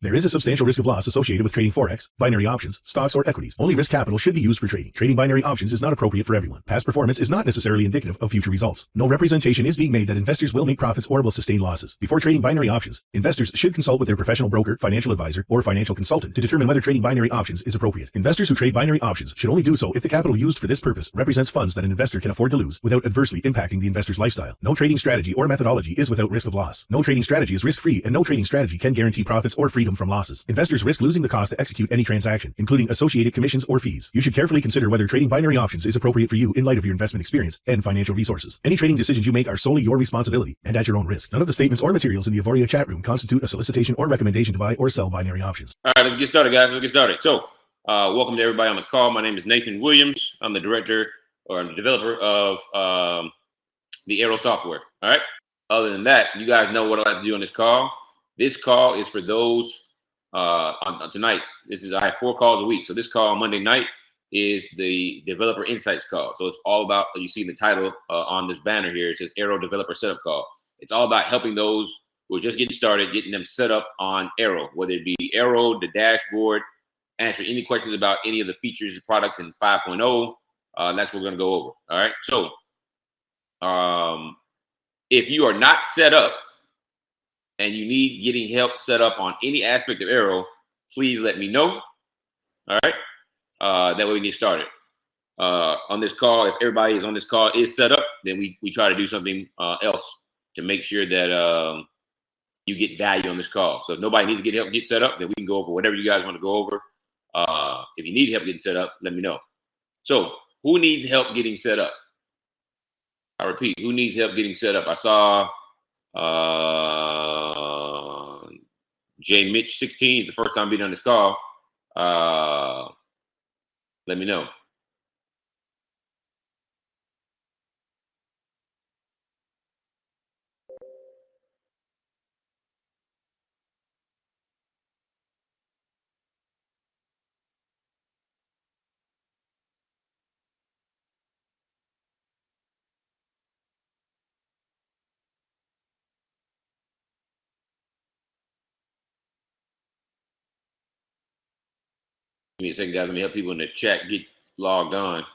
There is a substantial risk of loss associated with trading forex, binary options, stocks, or equities. Only risk capital should be used for trading. Trading binary options is not appropriate for everyone. Past performance is not necessarily indicative of future results. No representation is being made that investors will make profits or will sustain losses. Before trading binary options, investors should consult with their professional broker, financial advisor, or financial consultant to determine whether trading binary options is appropriate. Investors who trade binary options should only do so if the capital used for this purpose represents funds that an investor can afford to lose without adversely impacting the investor's lifestyle. No trading strategy or methodology is without risk of loss. No trading strategy is risk-free, and no trading strategy can guarantee profits or freedom from losses. Investors risk losing the cost to execute any transaction, including associated commissions or fees. You should carefully consider whether trading binary options is appropriate for you in light of your investment experience and financial resources. Any trading decisions you make are solely your responsibility and at your own risk. None of the statements or materials in the Auvoria chat room constitute a solicitation or recommendation to buy or sell binary options. All right, let's get started, guys. Let's get started. So, welcome to everybody on the call. My name is Nathan Williams. I'm the director or the developer of the AIRO software. All right. Other than that, you guys know what I like to do on this call. This call is for those on tonight. I have 4 calls a week. So this call on Monday night is the developer insights call. So it's all about, you see the title on this banner here. It says AIRO developer setup call. It's all about helping those who are just getting started, getting them set up on AIRO, whether it be AIRO, the dashboard, answer any questions about any of the features and products in 5.0. That's what we're going to go over. All right. So if you are not set up, and you need getting help set up on any aspect of AIRO, please let me know. All right. That way we get started. On this call, if everybody is on this call is set up, then we try to do something else to make sure that you get value on this call. So if nobody needs to get help get set up, then we can go over whatever you guys want to go over. If you need help getting set up, let me know. So who needs help getting set up? I repeat, who needs help getting set up? I saw J Mitch 16, the first time being on this call. Let me know. Give me a second, guys. Let me help people in the chat get logged on.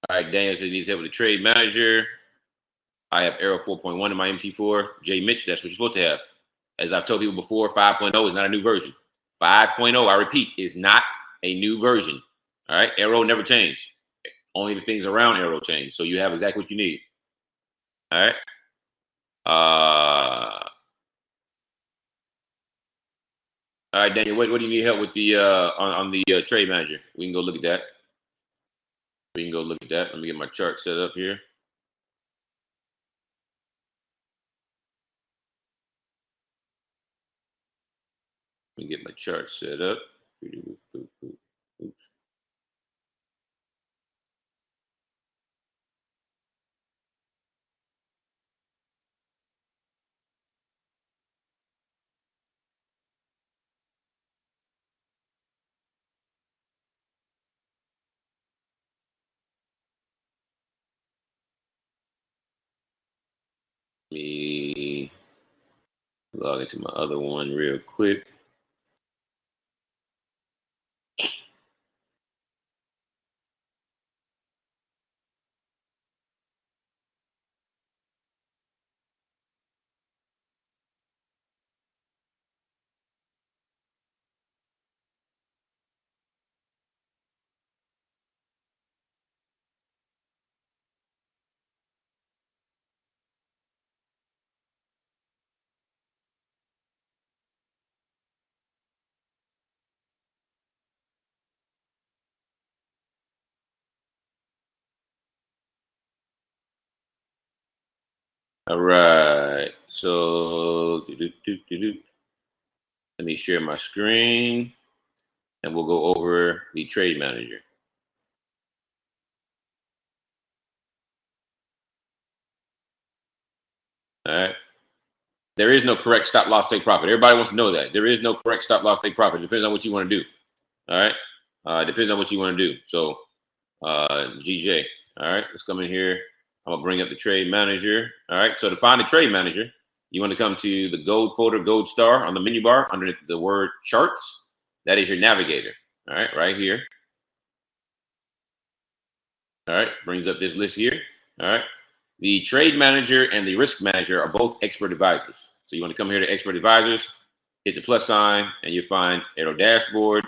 All right, Daniel says he needs help with the trade manager. I have AIRO 4.1 in my MT4. J Mitch, that's what you're supposed to have. As I've told people before, 5.0 is not a new version. 5.0, I repeat, is not a new version. All right, AIRO never changed. Only the things around AIRO changed. So you have exactly what you need. All right. All right, Daniel, what do you need help with the on the trade manager? We can go look at that. We can go look at that. Let me get my chart set up here. Let me get my chart set up. Oops. Let me log into my other one real quick. All right. So let me share my screen and we'll go over the trade manager. All right. There is no correct stop loss take profit. Everybody wants to know that. There is no correct stop loss take profit. Depends on what you want to do. All right. Depends on what you want to do. So GJ. All right. Let's come in here. I'm going to bring up the trade manager. All right. So to find the trade manager, you want to come to the gold folder, gold star on the menu bar under the word charts. That is your navigator. All right. Right here. All right. Brings up this list here. All right. The trade manager and the risk manager are both expert advisors. So you want to come here to expert advisors, hit the plus sign, and you'll find AIRO dashboard,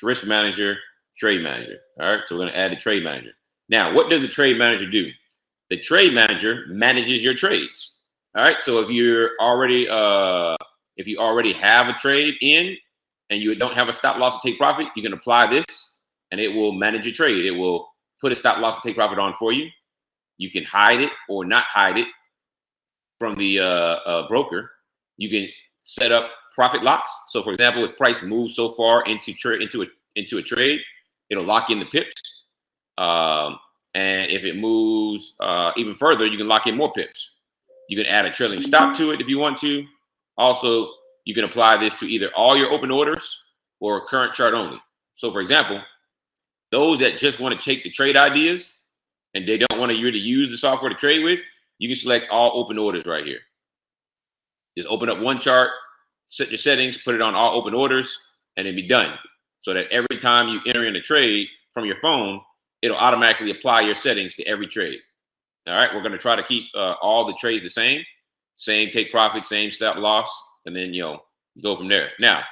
risk manager, trade manager. All right. So we're going to add the trade manager. Now, what does the trade manager do? The trade manager manages your trades. All right. So if you already have a trade in and you don't have a stop loss to take profit, you can apply this and it will manage your trade. It will put a stop loss to take profit on for you. You can hide it or not hide it from the broker. You can set up profit locks. So, for example, if price moves so far into a trade, it'll lock in the pips. And if it moves even further, you can lock in more pips. You can add a trailing stop to it if you want to. Also, you can apply this to either all your open orders or current chart only. So, for example, those that just want to take the trade ideas and they don't want to really use the software to trade with, you can select all open orders right here. Just open up one chart, set your settings, put it on all open orders, and then be done. So that every time you enter in a trade from your phone, it'll automatically apply your settings to every trade. All right, we're going to try to keep all the trades the same take profit, same stop loss, and then go from there. Now,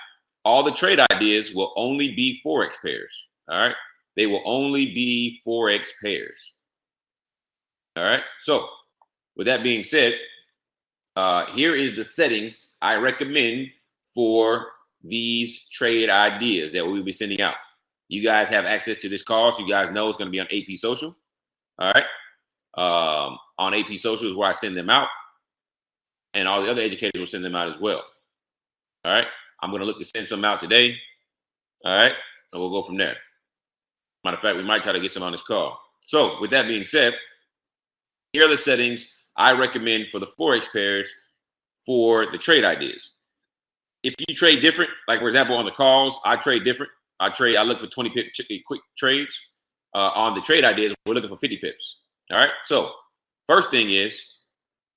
all the trade ideas will only be Forex pairs. All right, they will only be Forex pairs. All right, so with that being said, here is the settings I recommend for these trade ideas that we'll be sending out. You guys have access to this call, so you guys know it's going to be on AP Social. All right, on AP Social is where I send them out, and all the other educators will send them out as well. All right, I'm going to look to send some out today. All right, and we'll go from there. Matter of fact, we might try to get some on this call. So with that being said, here are the settings I recommend for the Forex pairs for the trade ideas. If you trade different, like for example, on the calls, I trade different. I look for 20 pip quick trades. On the trade ideas, we're looking for 50 pips. All right. So first thing is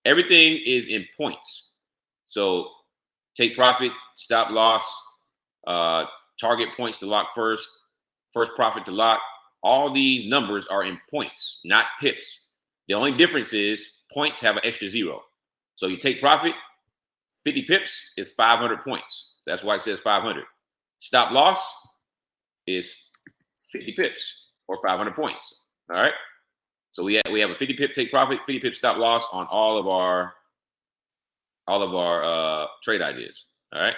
everything is in points. So take profit, stop loss, target points to lock first profit to lock. All these numbers are in points, not pips. The only difference is points have an extra zero. So you take profit, 50 pips is 500 points. That's why it says 500. Stop loss is 50 pips or 500 points. All right. So we have a 50 pip take profit, 50 pip stop loss on all of our trade ideas. All right.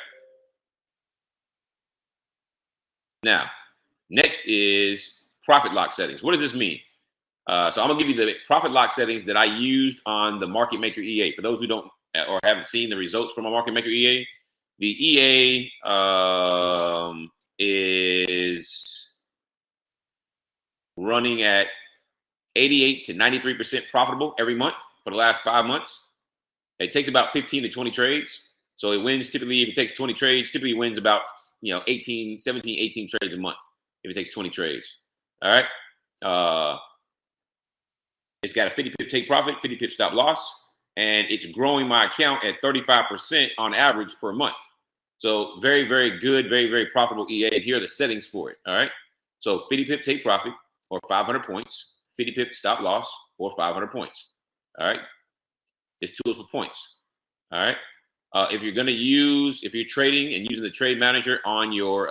Now, next is profit lock settings. What does this mean? So I'm gonna give you the profit lock settings that I used on the Market Maker EA. For those who don't or haven't seen the results from a Market Maker EA, the EA is running at 88 to 93% profitable every month for the last 5 months. It takes about 15 to 20 trades. So it wins typically, if it takes 20 trades, typically wins about 18 trades a month if it takes 20 trades. All right. It's got a 50 pip take profit, 50 pip stop loss, and it's growing my account at 35% on average per month. So very, very good, very, very profitable EA. And here are the settings for it. All right. So 50 pip take profit or 500 points, 50 pip stop loss or 500 points. All right. It's tools for points. All right. If you're trading and using the trade manager on your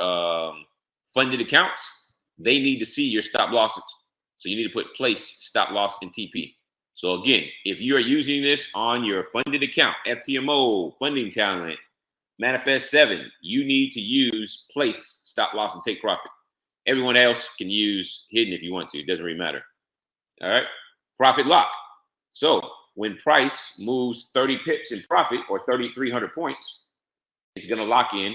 funded accounts, they need to see your stop losses. So you need to put place stop loss in TP. So again, if you are using this on your funded account, FTMO, Funding Talent, Manifest 7, you need to use place stop loss and take profit. Everyone else can use hidden if you want to. It doesn't really matter. All right. Profit lock. So when price moves 30 pips in profit or 3,300 points, it's going to lock in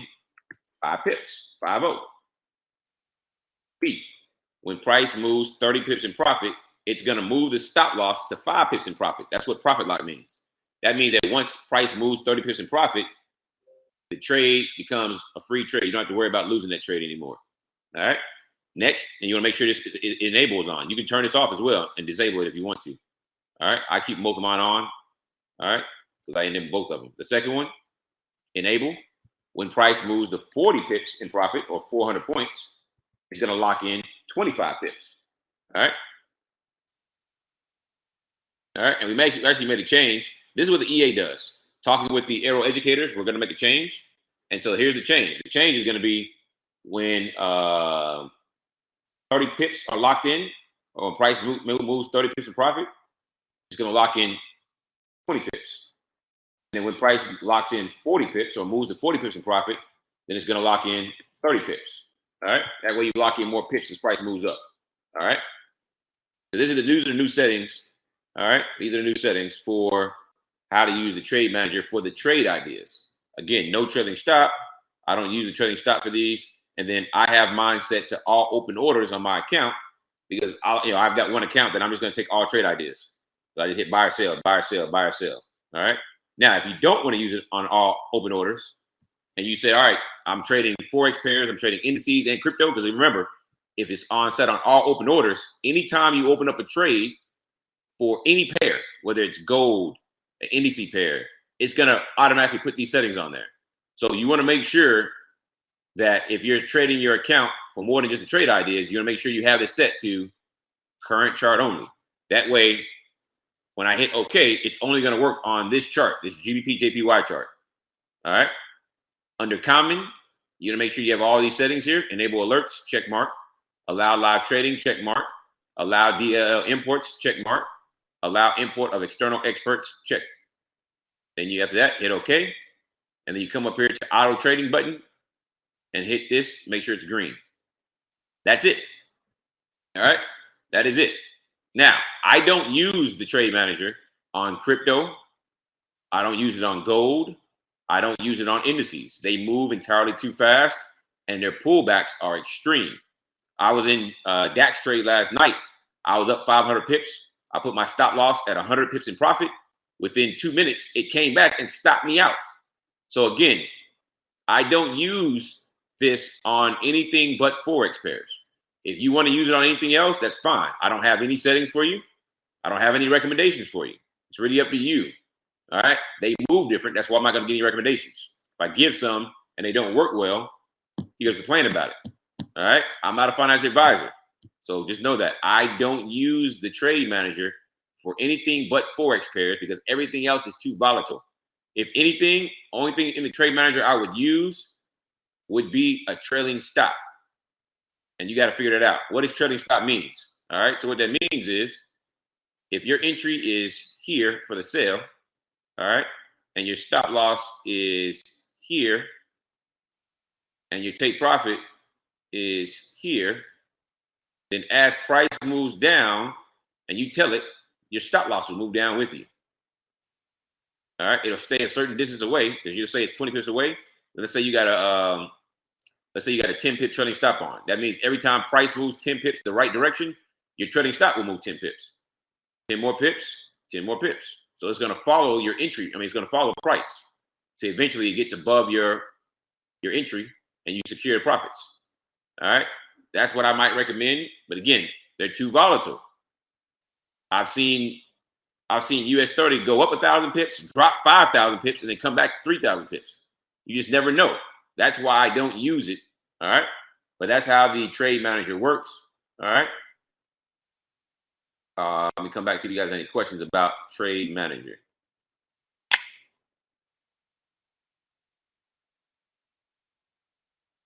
5 pips, 5-0. B, when price moves 30 pips in profit, it's going to move the stop loss to 5 pips in profit. That's what profit lock means. That means that once price moves 30 pips in profit, the trade becomes a free trade. You don't have to worry about losing that trade anymore. All right. Next, and you want to make sure this enables on. You can turn this off as well and disable it if you want to. All right. I keep both of mine on. All right. Because I enable both of them. The second one, enable. When price moves to 40 pips in profit or 400 points, it's going to lock in 25 pips. All right. All right. And we actually made a change. This is what the EA does. Talking with the AIRO educators, we're going to make a change. And so here's the change. The change is going to be when 30 pips are locked in, or when price moves 30 pips in profit, it's going to lock in 20 pips. And then when price locks in 40 pips or moves to 40 pips in profit, then it's going to lock in 30 pips. All right. That way you lock in more pips as price moves up. All right. So these are the new settings. All right. These are the new settings for how to use the trade manager for the trade ideas. Again, no trailing stop. I don't use the trailing stop for these. And then I have mine set to all open orders on my account because I've got one account that I'm just going to take all trade ideas. So I just hit buy or sell, buy or sell, buy or sell. All right. Now, if you don't want to use it on all open orders and you say, all right, I'm trading Forex pairs, I'm trading indices and crypto, because remember, if it's set on all open orders, anytime you open up a trade for any pair, whether it's gold, an indice pair, it's going to automatically put these settings on there. So you want to make sure that if you're trading your account for more than just the trade ideas, you want to make sure you have this set to current chart only. That way, when I hit OK, it's only going to work on this chart, this GBP JPY chart. All right. Under common, you want to make sure you have all these settings here. Enable alerts, check mark. Allow live trading, check mark. Allow DLL imports, check mark. Allow import of external experts, check. Then you after that, hit OK. And then you come up here to auto trading button and hit this, make sure it's green. That's it. All right. That is it. Now, I don't use the trade manager on crypto. I don't use it on gold. I don't use it on indices. They move entirely too fast and their pullbacks are extreme. I was in DAX trade last night. I was up 500 pips. I put my stop loss at 100 pips in profit. Within 2 minutes, it came back and stopped me out. So again, I don't use this on anything but Forex pairs. If you want to use it on anything else, that's fine. I don't have any settings for you. I don't have any recommendations for you. It's really up to you. All right. They move different. That's why I'm not going to give any recommendations. If I give some and they don't work well, you're going to complain about it. All right. I'm not a financial advisor. So just know that I don't use the trade manager for anything but Forex pairs because everything else is too volatile. If anything, only thing in the trade manager I would use would be a trailing stop. And you got to figure that out. What does trailing stop means? All right. So what that means is if your entry is here for the sale, all right, and your stop loss is here, and your take profit is here, then as price moves down and you tell it, your stop loss will move down with you. All right. It'll stay a certain distance away because you'll say it's 20 pips away. Let's say you got a 10 pip trailing stop on. That means every time price moves 10 pips the right direction, your trailing stop will move 10 pips. 10 more pips, 10 more pips. So it's going to follow your entry. I mean, it's going to follow price. So eventually it gets above your entry and you secure the profits. All right. That's what I might recommend. But again, they're too volatile. I've seen US 30 go up 1,000 pips, drop 5,000 pips, and then come back 3,000 pips. You just never know. That's why I don't use it. All right. But that's how the trade manager works. All right. Let me come back, see if you guys have any questions about trade manager.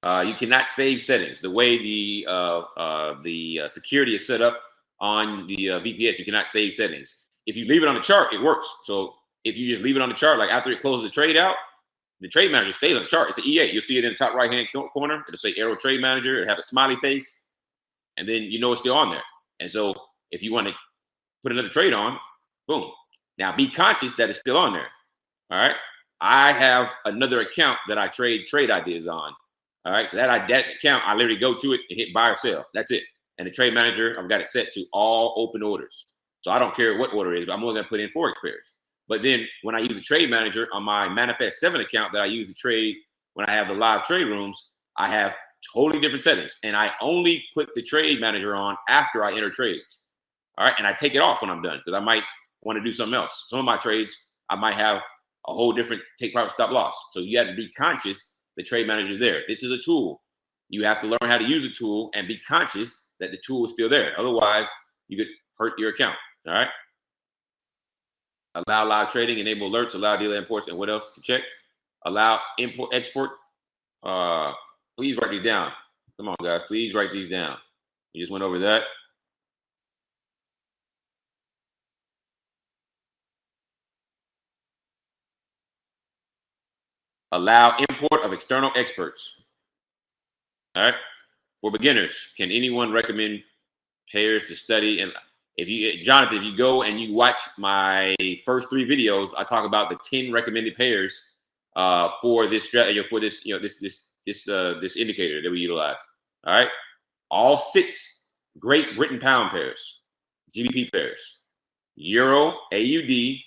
You cannot save settings. The way the security is set up on the VPS, you cannot save settings. If you leave it on the chart, it works. So if you just leave it on the chart, like after it closes the trade out, the trade manager stays on the chart. It's an EA. You'll see it in the top right-hand corner. It'll say AIRO Trade Manager. It'll have a smiley face. And then you know it's still on there. And so if you want to put another trade on, boom, Now, be conscious that it's still on there. All right. I have another account that I trade ideas on. All right. So that account, I literally go to it and hit buy or sell. That's it. And the trade manager, I've got it set to all open orders. So I don't care what order it is, but I'm only going to put in Forex pairs. But then when I use the trade manager on my Manifest 7 account that I use to trade when I have the live trade rooms, I have totally different settings. And I only put the trade manager on after I enter trades. All right. And I take it off when I'm done because I might want to do something else. Some of my trades, I might have a whole different take profit stop loss. So you have to be conscious the trade manager is there. This is a tool. You have to learn how to use the tool and be conscious that the tool is still there. Otherwise, you could hurt your account. All right. Allow live trading, enable alerts, allow dealer imports, and what else to check? Allow import, export. Please write these down. Come on, guys. Please write these down. You just went over that. Allow import of external experts. All right. For beginners, can anyone recommend pairs to study? And if you, Jonathan, if you go and you watch my first 3 videos, I talk about the 10 recommended pairs for this strategy, for this, this indicator that we utilize. All right. All 6 Great Britain pound pairs, GBP pairs, Euro AUD,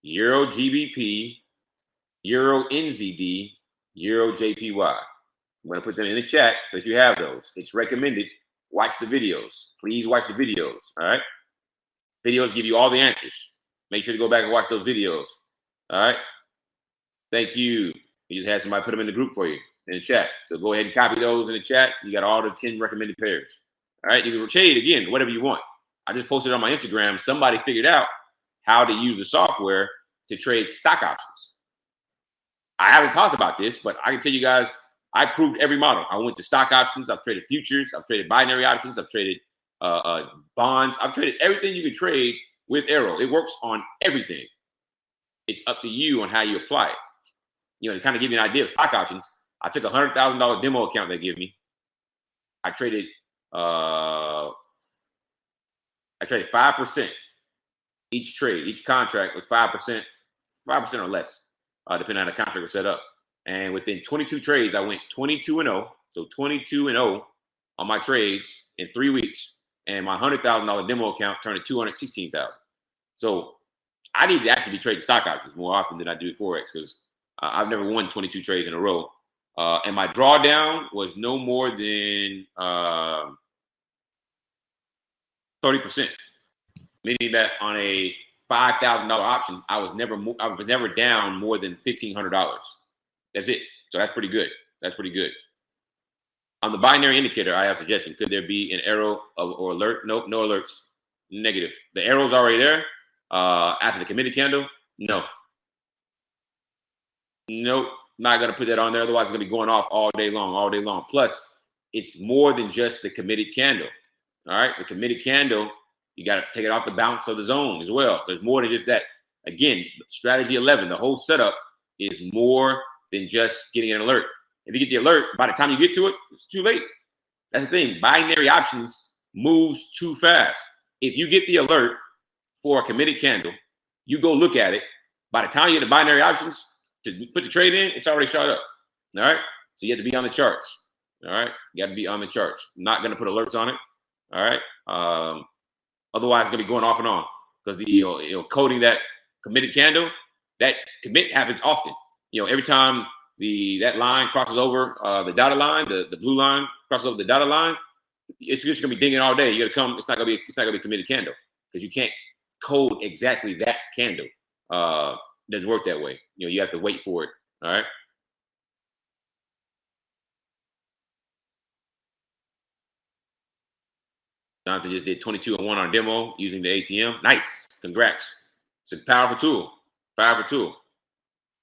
Euro GBP, Euro NZD, Euro JPY. I'm going to put them in the chat so that you have those. It's recommended. Watch the videos. Please watch the videos. All right. Videos give you all the answers. Make sure to go back and watch those videos. All right. Thank you. You just had somebody put them in the group for you in the chat. So go ahead and copy those in the chat. You got all the 10 recommended pairs. All right. You can trade again, whatever you want. I just posted on my Instagram. Somebody figured out how to use the software to trade stock options. I haven't talked about this, but I can tell you guys, I proved every model. I went to stock options. I've traded futures. I've traded binary options. I've traded bonds. I've traded everything you can trade with AIRO. It works on everything. It's up to you on how you apply it. You know, to kind of give you an idea of stock options, I took a $100,000 demo account they give me. I traded 5%. Each trade, each contract was 5%, 5% or less, depending on how the contract was set up. And within 22 trades, I went 22-0. So 22-0 on my trades in 3 weeks. And my $100,000 demo account turned to $216,000. So I need to actually be trading stock options more often than I do Forex because I've never won 22 trades in a row. And my drawdown was no more than 30%, meaning that on a $5,000 option, I was never down more than $1,500. That's it. So that's pretty good. That's pretty good. On the binary indicator, I have a suggestion. Could there be an arrow or alert? Nope, no alerts. Negative. The arrow's already there. After the committed candle, no. Nope, not gonna put that on there. Otherwise, it's gonna be going off all day long. Plus, it's more than just the committed candle. All right, the committed candle, you got to take it off the bounce of the zone as well. So there's more than just that. Again, strategy 11, the whole setup is more than just getting an alert. If you get the alert, by the time you get to it, it's too late. That's the thing. Binary options moves too fast. If you get the alert for a committed candle, you go look at it. By the time you get the binary options to put the trade in, it's already shot up. All right. So you have to be on the charts. All right. You got to be on the charts. I'm not going to put alerts on it. All right. Otherwise, it's going to be going off and on because the coding that committed candle, that commit happens often. Every time that line crosses over the dotted line, the blue line crosses over the dotted line, it's just gonna be dinging all day. You gotta come. It's not gonna be a committed candle because you can't code exactly that candle. Doesn't work that way. You have to wait for it. All right. Jonathan just did 22-1 on demo using the ATM. Nice. Congrats. It's a powerful tool. Powerful tool.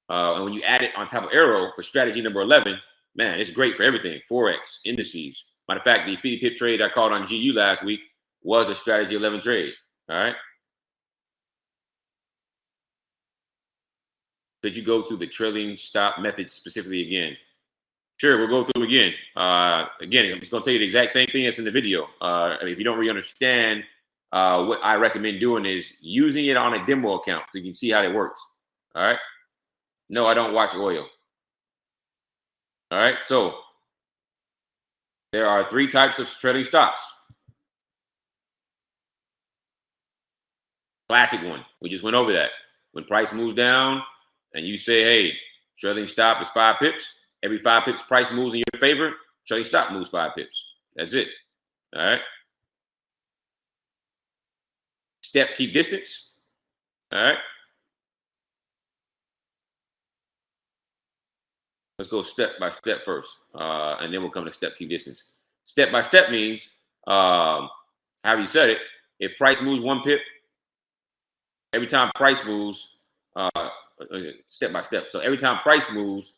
And when you add it on top of AIRO for strategy number 11, man, it's great for everything. Forex, indices. Matter of fact, the 50 pip trade I called on GU last week was a strategy 11 trade. All right. Could you go through the trailing stop method specifically again? Sure, we'll go through again. Again, I'm just going to tell you the exact same thing as in the video. If you don't really understand what I recommend doing is using it on a demo account so you can see how it works. All right. No, I don't watch oil. All right. So there are 3 types of trailing stops. Classic one. We just went over that. When price moves down and you say, hey, trailing stop is 5 pips. Every 5 pips price moves in your favor, trailing stop moves 5 pips. That's it. All right. Step, keep distance. All right. Let's go step by step first, and then we'll come to step, keep distance. Step by step means, however you said it, if price moves 1 pip, every time price moves, step by step. So every time price moves,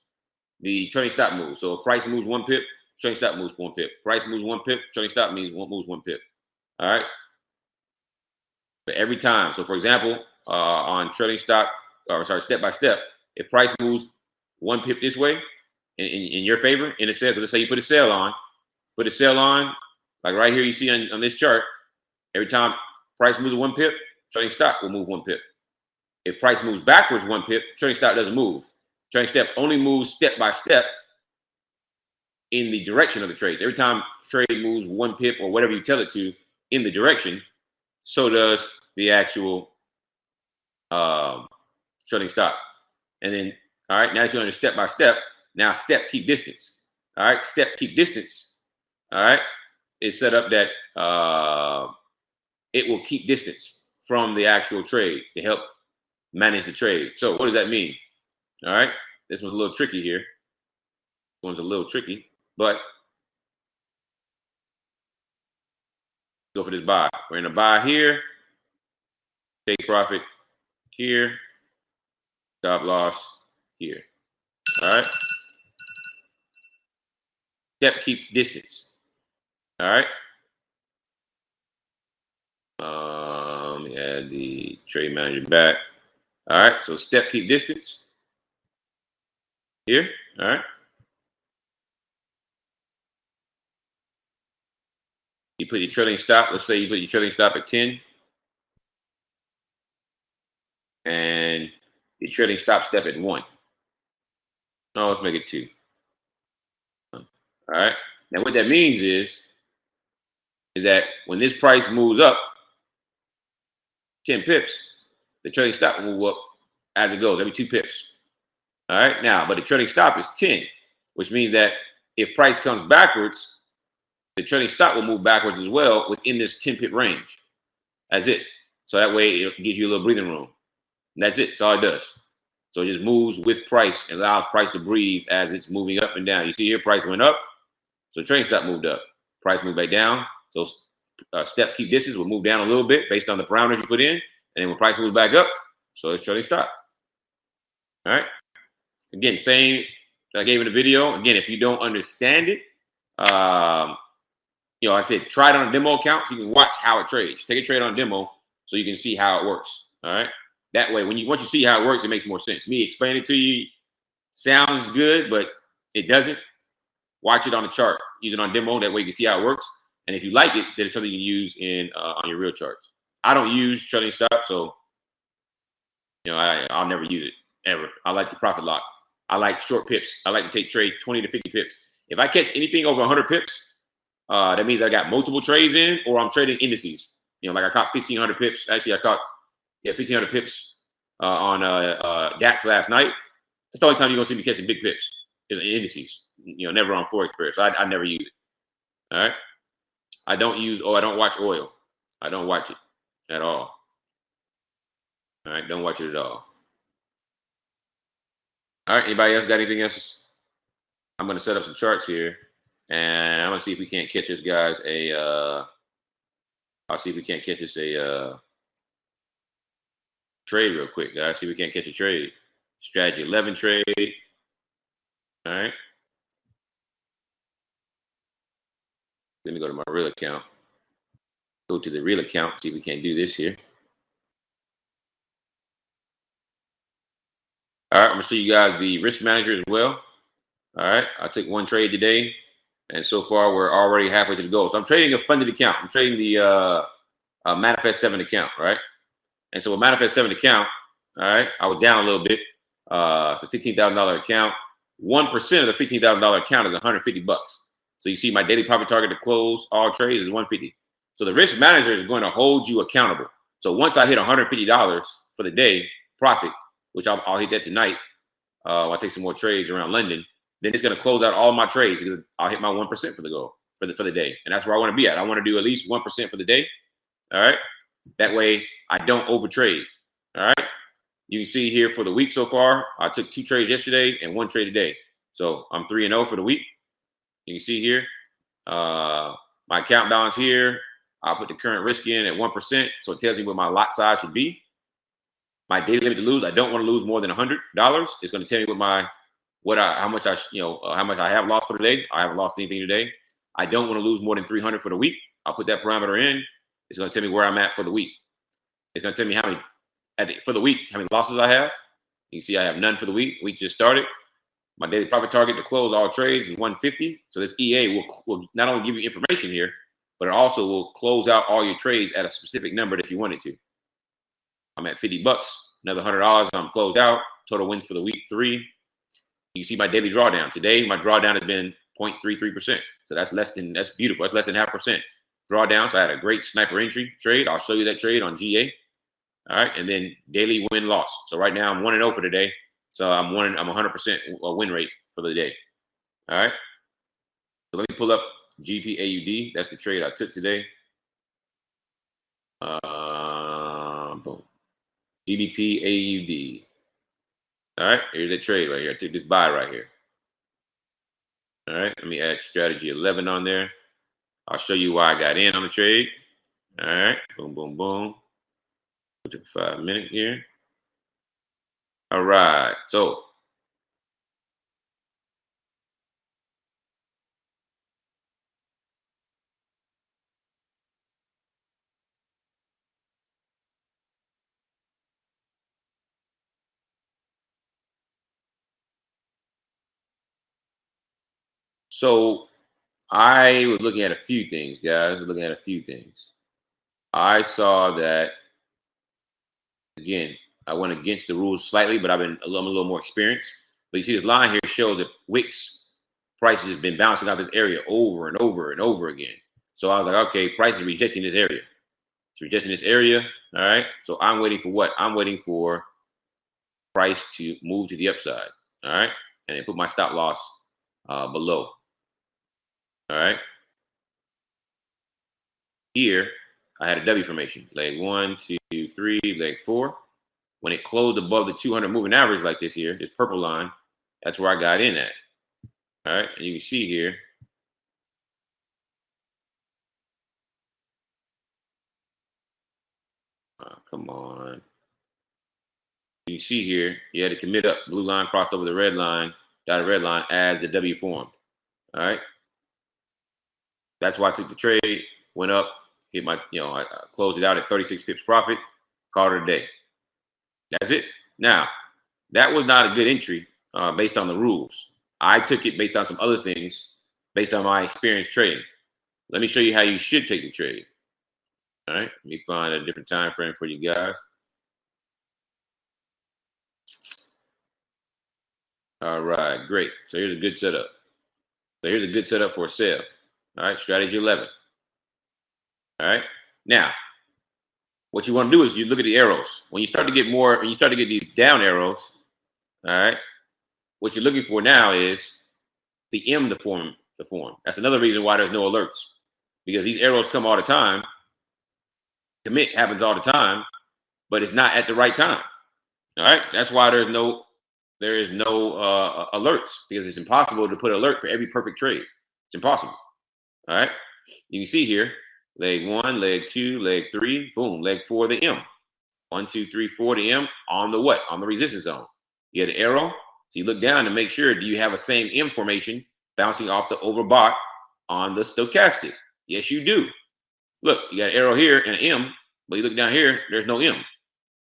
the trailing stop moves. So if price moves 1 pip, trailing stop moves 1 pip. Price moves 1 pip, trailing stop moves 1 pip. All right. But every time. So for example, on trailing stop, or sorry, step by step, if price moves 1 pip this way in your favor in a sale, let's say you put a sale on, like right here you see on this chart, every time price moves 1 pip, trailing stop will move 1 pip. If price moves backwards 1 pip, trailing stop doesn't move. Trailing step only moves step by step in the direction of the trades. Every time trade moves 1 pip or whatever you tell it to in the direction, so does the actual trailing stop. And then, all right, now that you're under step by step, now step, keep distance. All right, step, keep distance. All right, is set up that it will keep distance from the actual trade to help manage the trade. So what does that mean? All right, this one's a little tricky here. This one's a little tricky, but go for this buy. We're in a buy here. Take profit here. Stop loss here. All right. Step, keep distance. All right. Let me add the trade manager back. All right. So step, keep distance here. All right. You put your trailing stop. Let's say you put your trailing stop at 10. And your trailing stop step at 1. No, let's make it 2. All right. Now what that means is that when this price moves up 10 pips, the trailing stop will move up as it goes, every 2 pips. All right. Now, but the trailing stop is 10, which means that if price comes backwards, the trailing stop will move backwards as well within this 10 pip range. That's it. So that way it gives you a little breathing room. And that's it. That's all it does. So it just moves with price and allows price to breathe as it's moving up and down. You see here, price went up. So trailing stop moved up. Price moved back down. So step, keep distance will move down a little bit based on the parameters you put in. And then when price moves back up, so it's trailing stop. All right. Again, same I gave in the video. Again, if you don't understand it, like I said, try it on a demo account so you can watch how it trades. Take a trade on a demo so you can see how it works. All right. That way, once you see how it works, it makes more sense. Me explaining it to you sounds good, but it doesn't. Watch it on the chart. Use it on demo. That way you can see how it works. And if you like it, then it's something you can use on your real charts. I don't use trailing stop, so I'll never use it ever. I like the profit lock. I like short pips. I like to take trades 20 to 50 pips. If I catch anything over 100 pips, that means I got multiple trades in, or I'm trading indices. Like I caught 1,500 pips. Actually, I caught 1,500 pips on DAX last night. That's the only time you're gonna see me catching big pips is in indices. Never on Forex pairs. So I never use it. All right. I don't watch oil. I don't watch it at all. All right, don't watch it at all. All right, anybody else got anything else? I'm gonna set up some charts here, and I'm gonna see if we can't catch this guys I'll see if we can't catch us a trade real quick, guys. See if we can't catch a trade. Strategy 11 trade. All right. Let me go to my real account. Go to the real account. See if we can't do this here. All right, I'm gonna show you guys the risk manager as well. All right, I took 1 trade today, and so far we're already halfway to the goal. So I'm trading a funded account. I'm trading the Manifest 7 account, right? And so with Manifest 7 account, all right, I was down a little bit. It's a $15,000 account. 1% of the $15,000 account is 150 bucks. So you see my daily profit target to close all trades is 150. So the risk manager is going to hold you accountable. So once I hit $150 for the day profit, which I'll hit that tonight, I'll take some more trades around London, then it's going to close out all my trades because I'll hit my 1% for the goal for the day. And that's where I want to be at. I want to do at least 1% for the day. All right. That way I don't overtrade. All right. You can see here for the week so far, I took 2 trades yesterday and 1 trade today. So I'm 3-0 for the week. You can see here, my account balance here. I'll put the current risk in at 1%. So it tells me what my lot size should be. My daily limit to lose, I don't want to lose more than $100. It's going to tell me how much I have lost for the day. I haven't lost anything today. I don't want to lose more than 300 for the week. I'll put that parameter in. It's going to tell me where I'm at for the week. It's going to tell me how many losses I have. You can see I have none for the week. Week just started. My daily profit target to close all trades is 150. So this EA will not only give you information here, but it also will close out all your trades at a specific number that you want it to. I'm at 50 bucks, another $100. I'm closed out. Total wins for the week 3. You see my daily drawdown. Today, my drawdown has been 0.33%. So that's beautiful. That's less than 0.5% drawdown. So I had a great sniper entry trade. I'll show you that trade on GA. All right. And then daily win loss. So right now I'm 1-0 for the day. So I'm 100% win rate for the day. All right. So let me pull up GPAUD. That's the trade I took today. Boom. GBPAUD. All right, here's that trade right here. I took this buy right here. All right, let me add strategy 11 on there. I'll show you why I got in on the trade. All right, boom, boom, boom. Took 5 minutes here. All right, so I was looking at a few things, guys. I saw that, again, I went against the rules slightly, but I'm a little more experienced. But you see this line here shows that Wix price has been bouncing out this area over and over and over again. So I was like, okay, price is rejecting this area. It's rejecting this area. All right. So I'm waiting for what? I'm waiting for price to move to the upside. All right. And then put my stop loss below. All right. Here, I had a W formation. Leg 1, 2, 3, leg 4. When it closed above the 200 moving average like this here, this purple line, that's where I got in at. All right. And you can see here, come on. You see here, you had to commit up. Blue line crossed over the red line, dotted red line as the W formed. All right. That's why I took the trade, went up, hit my, I closed it out at 36 pips profit, called it a day. That's it. Now, that was not a good entry based on the rules. I took it based on some other things, based on my experience trading. Let me show you how you should take the trade. All right. Let me find a different time frame for you guys. All right, great. So here's a good setup. For a sale. All right, strategy 11. All right. Now, what you want to do is you look at the arrows. When you start to get these down arrows, all right, what you're looking for now is the M to form. That's another reason why there's no alerts, because these arrows come all the time. Commit happens all the time, but it's not at the right time. All right. That's why there is no alerts, because it's impossible to put an alert for every perfect trade. It's impossible. All right. You can see here, leg 1, leg 2, leg 3, boom, leg 4, the M. 1, 2, 3, 4, the M on the what? On the resistance zone. You had an arrow. So you look down to make sure, do you have a same M formation bouncing off the overbought on the stochastic? Yes, you do. Look, you got an arrow here and an M, but you look down here, there's no M.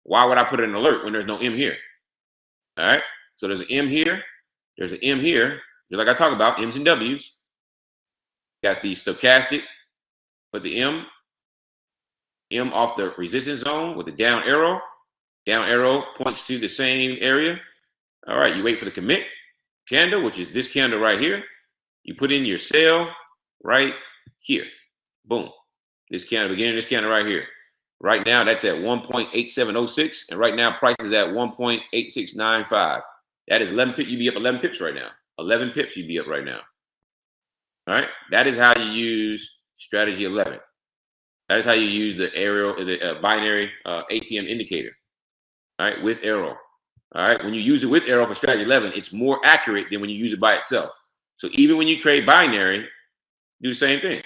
Why would I put an alert when there's no M here? All right. So there's an M here. There's an M here. Just like I talk about, M's and W's. Got the stochastic, but the M. M off the resistance zone with the down arrow. Down arrow points to the same area. All right, you wait for the commit candle, which is this candle right here. You put in your sell right here. Boom. This candle, beginning of this candle right here. Right now, that's at 1.8706, and right now, price is at 1.8695. That is 11 pips. You'd be up 11 pips right now. 11 pips you'd be up right now. All right, that is how you use strategy 11. That is how you use the AIRO, the binary ATM indicator. All right, with AIRO. All right, when you use it with AIRO for strategy 11, it's more accurate than when you use it by itself. So even when you trade binary, do the same thing.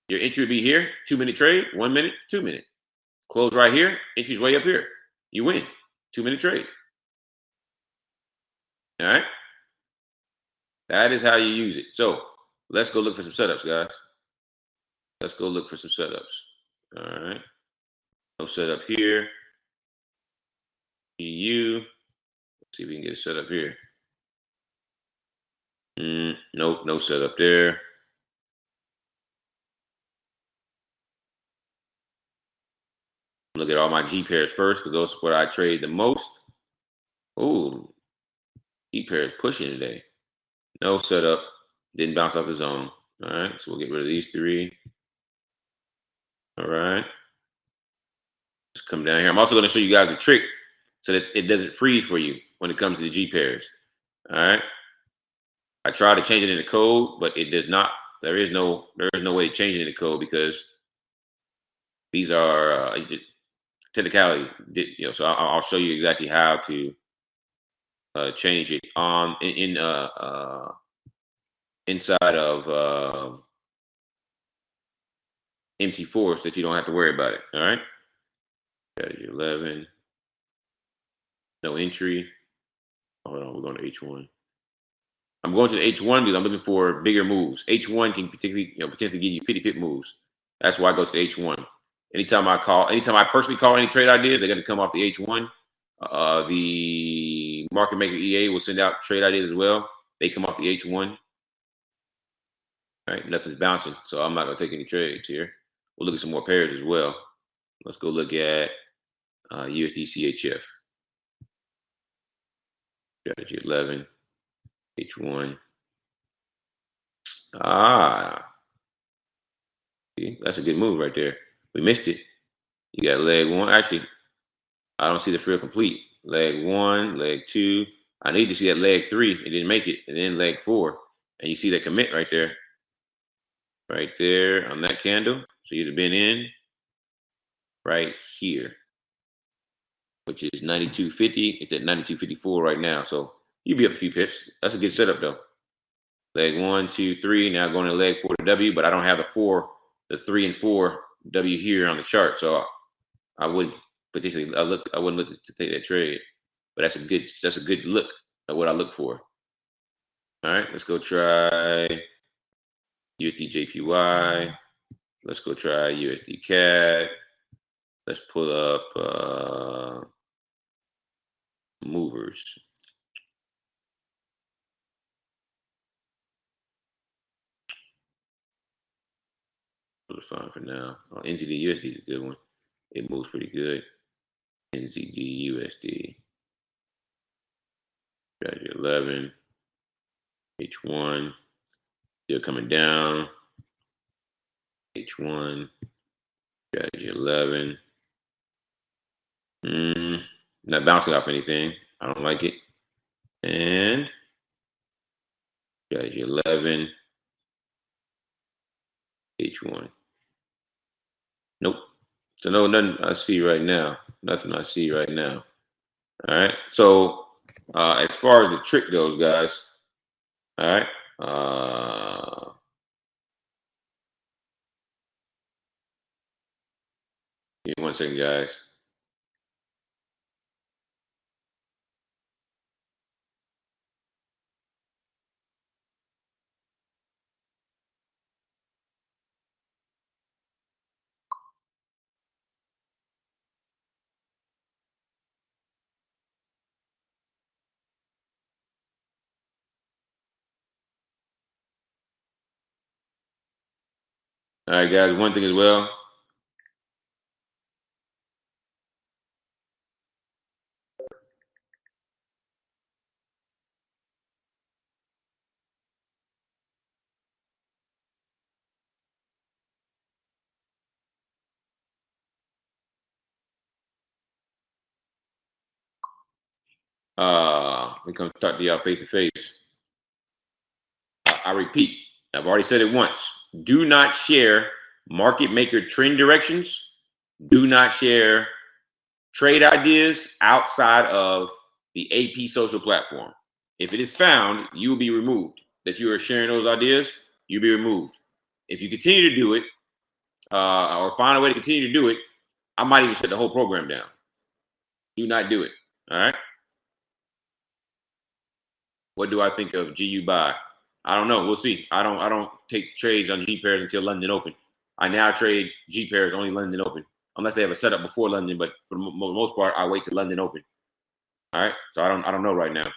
Your entry would be here, 2-minute trade, 1 minute, 2 minute. Close right here, entry's way up here. You win, 2-minute trade. All right, that is how you use it. So let's go look for some setups, guys. Let's go look for some setups. All right, no setup here. EU. Let's see if we can get a setup here. Nope, no setup there. Look at all my G pairs first, because those are what I trade the most. Ooh, G pairs pushing today. No setup. Didn't bounce off the zone. All right, so we'll get rid of these three. All right. Let's come down here. I'm also going to show you guys the trick so that it doesn't freeze for you when it comes to the G pairs. All right. I tried to change it in the code, but it does not. There is no way to change it in the code because these are technicality. You know, so I'll show you exactly how to change it on inside of MT4 so that you don't have to worry about it. All right. Strategy 11. No entry. Hold on, we're going to H1. I'm going to the H1 because I'm looking for bigger moves. H1 can potentially give you 50 pip moves. That's why I go to the H1. Anytime I personally call any trade ideas, they're going to come off the H1. The market maker EA will send out trade ideas as well. They come off the H1. All right, nothing's bouncing, so I'm not going to take any trades here. We'll look at some more pairs as well. Let's go look at USD CHF. Strategy 11. H1. See, that's a good move right there. We missed it. You got leg one. Actually, I don't see the fill complete. Leg one, leg two. I need to see that leg three. It didn't make it. And then leg four. And you see that commit right there. Right there on that candle. So you'd have been in right here, which is 92.50. It's at 92.54 right now. So you'd be up a few pips. That's a good setup though. Leg 1, 2, 3. Now going to leg 4 to W, but I don't have the 3 and 4 W here on the chart, so I wouldn't potentially. I wouldn't look to take that trade, but that's a good look at what I look for. All right, let's go try USD JPY. Let's go try USD CAD. Let's pull up movers. It's fine for now. NZD USD is a good one. It moves pretty good. NZD USD. Strategy 11. H1. Still coming down. H1. Strategy 11. Not bouncing off anything. I don't like it. And strategy 11. H1. Nope. So no, nothing I see right now. Nothing I see right now. All right. So as far as the trick goes, guys. All right. Give me 1 second, guys. All right, guys. One thing as well. We come talk to y'all face to face. I repeat, I've already said it once. Do not share market maker trend directions. Do not share trade ideas outside of the AP social platform. If it is found, you will be removed. That you are sharing those ideas, you'll be removed. If you continue to do it, or find a way to continue to do it, I might even shut the whole program down. Do not do it. All right. What do I think of GU buy? I don't know. We'll see. I don't take trades on G pairs until London open. I now trade G pairs only London open, unless they have a setup before London. But for the most part, I wait till London open. All right. So I don't know right now.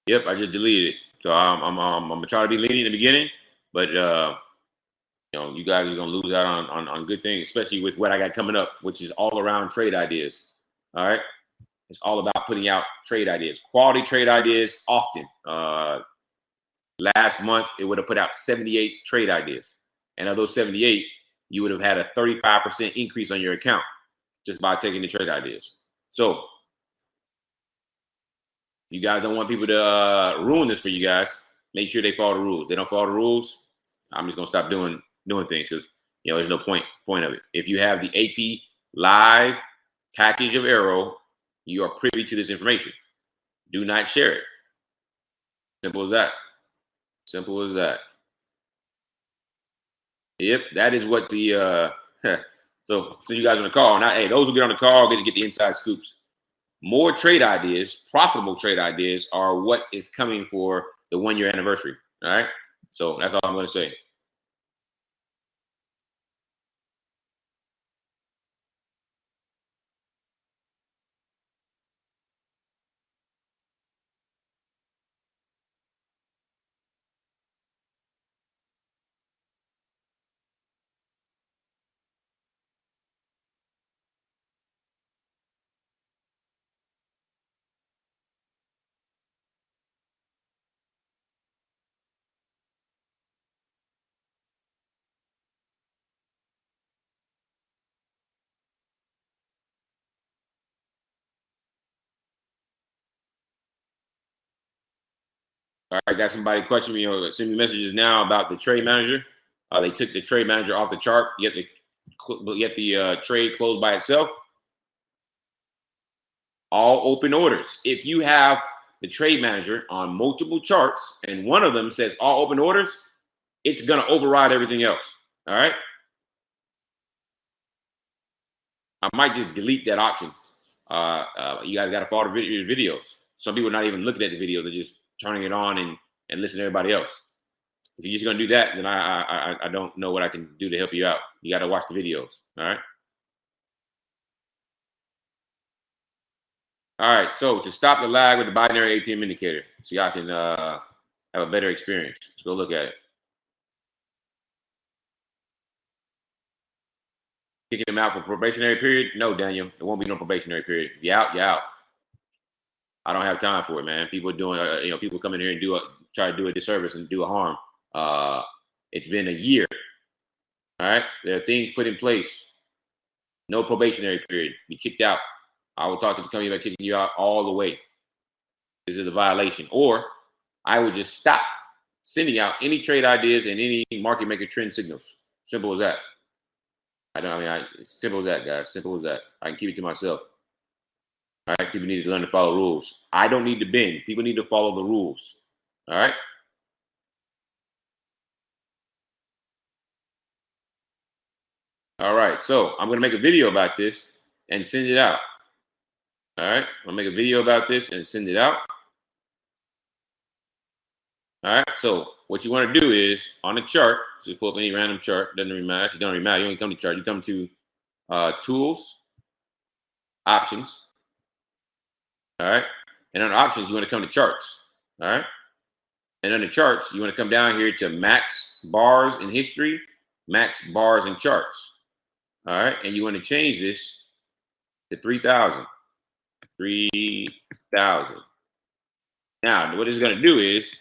Yep, I just deleted it. So I'm gonna try to be lenient in the beginning, but you guys are gonna lose out on good things, especially with what I got coming up, which is all around trade ideas. All right, it's all about putting out trade ideas, quality trade ideas often. Last month it would have put out 78 trade ideas, and of those 78, you would have had a 35% increase on your account just by taking the trade ideas. So you guys don't want people to ruin this for you guys. Make sure they follow the rules. They don't follow the rules, I'm just gonna stop doing things because there's no point of it. If you have the AP live package of AIRO, you are privy to this information. Do not share it. Simple as that. Simple as that. Yep, that is what the so you guys on the call. Now, hey, those who get on the call get the inside scoops. More trade ideas, profitable trade ideas, are what is coming for the 1-year anniversary. All right. So that's all I'm going to say. All right, got somebody question me or send me messages now about the trade manager. They took the trade manager off the chart, yet the trade closed by itself. All open orders. If you have the trade manager on multiple charts and one of them says all open orders, it's going to override everything else. All right. I might just delete that option. You guys got to follow the videos. Some people are not even looking at the videos; they're just turning it on and listening to everybody else. If you're just gonna do that, then I don't know what I can do to help you out. You got to watch the videos. All right. All right. So to stop the lag with the binary ATM indicator, so y'all can have a better experience. Let's go look at it. Kicking him out for probationary period? No, Daniel. There won't be no probationary period. You out, you out. I don't have time for it, man. People are doing, people come in here and try to do a disservice and do a harm. It's been a year. All right. There are things put in place. No probationary period. Be kicked out. I will talk to the company about kicking you out all the way. This is a violation. Or I would just stop sending out any trade ideas and any market maker trend signals. Simple as that. Simple as that, guys. Simple as that. I can keep it to myself. All right. People need to learn to follow rules. I don't need to bend. People need to follow the rules. All right. All right. So I'm going to make a video about this and send it out. All right. I'll make a video about this and send it out. All right. So what you want to do is on the chart, just pull up any random chart. Doesn't really matter. Actually, doesn't really matter. You don't come to chart. You come to tools, options. All right. And on options, you want to come to charts. All right. And on the charts, you want to come down here to max bars in history, max bars in charts. All right. And you want to change this to 3,000. 3,000. Now, what it's going to do is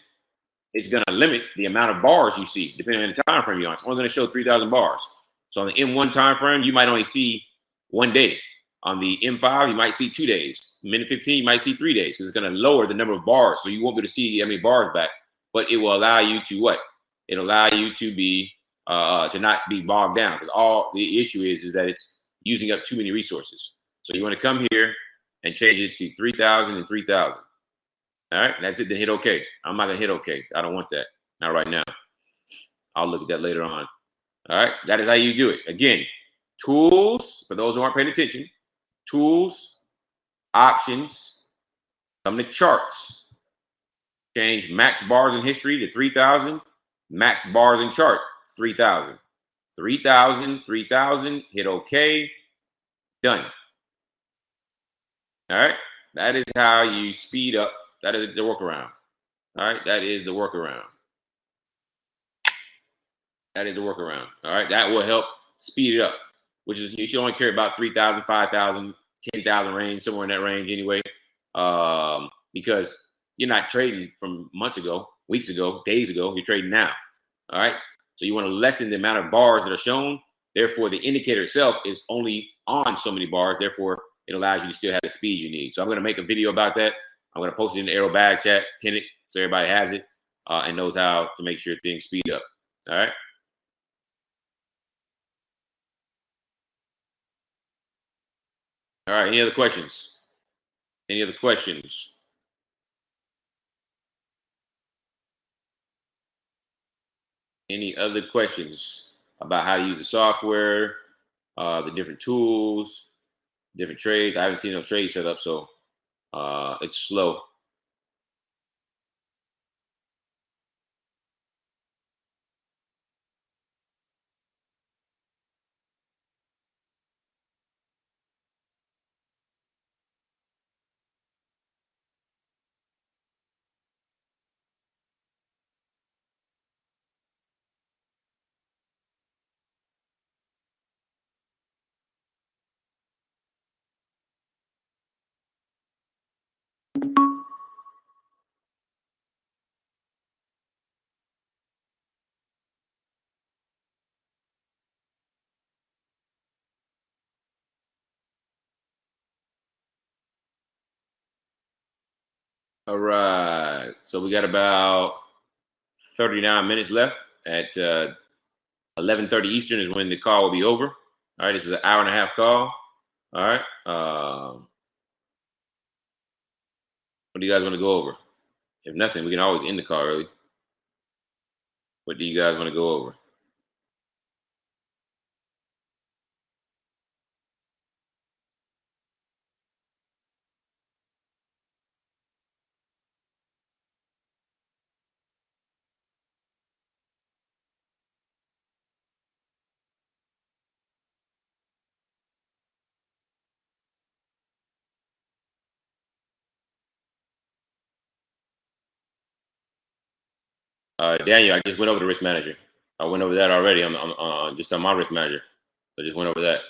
it's going to limit the amount of bars you see, depending on the time frame you're on. It's only going to show 3,000 bars. So on the M1 time frame, you might only see 1 day. On the M5, you might see 2 days. Minute 15, you might see 3 days because it's going to lower the number of bars. So you won't be able to see how many bars back, but it will allow you to what? It'll allow you to be to not be bogged down, because all the issue is that it's using up too many resources. So you want to come here and change it to 3,000 and 3,000. All right, that's it. Then hit OK. I'm not gonna hit OK. I don't want that. Not right now. I'll look at that later on. All right, that is how you do it. Again, tools, for those who aren't paying attention, tools, options, come to charts. Change max bars in history to 3,000, max bars in chart, 3,000. 3,000, 3,000, hit OK, done. All right, that is how you speed up. That is the workaround. All right, that is the workaround. That is the workaround. All right, that will help speed it up, which is you should only care about 3,000, 5,000, 10,000 range, somewhere in that range anyway, because you're not trading from months ago, weeks ago, days ago. You're trading now. All right, so you want to lessen the amount of bars that are shown. Therefore, the indicator itself is only on so many bars. Therefore, it allows you to still have the speed you need. So I'm going to make a video about that. I'm going to post it in the AIRO bag chat, pin it so everybody has it and knows how to make sure things speed up. All right. All right. Any other questions? Any other questions? Any other questions about how to use the software, the different tools, different trades? I haven't seen no trade set up, so it's slow. All right. So we got about 39 minutes left. At 11:30 Eastern is when the call will be over. All right. This is an hour and a half call. All right. What do you guys want to go over? If nothing, we can always end the call early. What do you guys want to go over? Daniel, I just went over the risk manager. I went over that already. I'm just on my risk manager. I just went over that.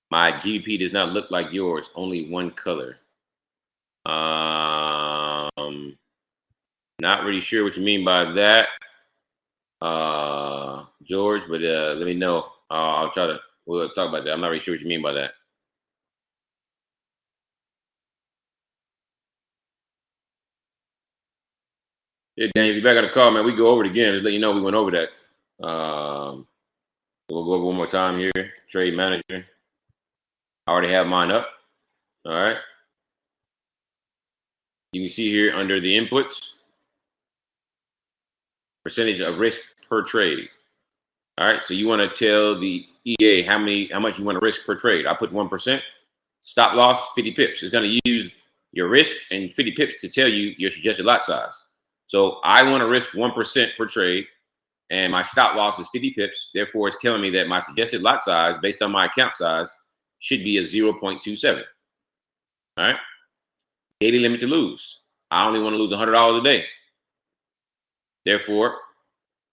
My GDP does not look like yours. Only one color. Not really sure what you mean by that, George. But let me know. I'll try to. We'll talk about that. I'm not really sure what you mean by that. Yeah, Daniel, if you're back on the call, man, we go over it again. Just let you know we went over that. We'll go over one more time here. Trade manager. I already have mine up. All right. You can see here under the inputs, percentage of risk per trade. All right, so you want to tell the EA how much you want to risk per trade. I put 1%. Stop loss 50 pips. It's going to use your risk and 50 pips to tell you your suggested lot size. So I want to risk 1% per trade, and my stop loss is 50 pips. Therefore, it's telling me that my suggested lot size, based on my account size, should be a 0.27. All right. Daily limit to lose. I only want to lose $100 a day. Therefore,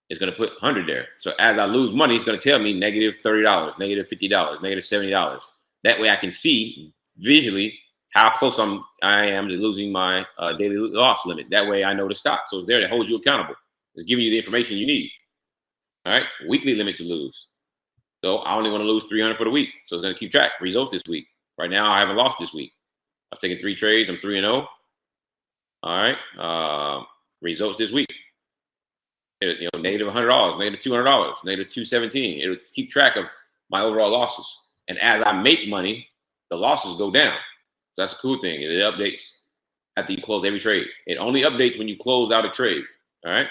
it's going to put 100 there. So as I lose money, it's going to tell me negative $30, negative $50, negative $70. That way I can see visually how close I am to losing my daily loss limit. That way I know the stop. So it's there to hold you accountable. It's giving you the information you need. All right. Weekly limit to lose. So I only want to lose 300 for the week. So it's going to keep track. Results this week. Right now, I haven't lost this week. I've taken 3 trades. I'm 3-0. All right. Results this week. Negative $100, negative $200, negative $217. It'll keep track of my overall losses. And as I make money, the losses go down. So that's a cool thing. It updates after you close every trade. It only updates when you close out a trade. All right.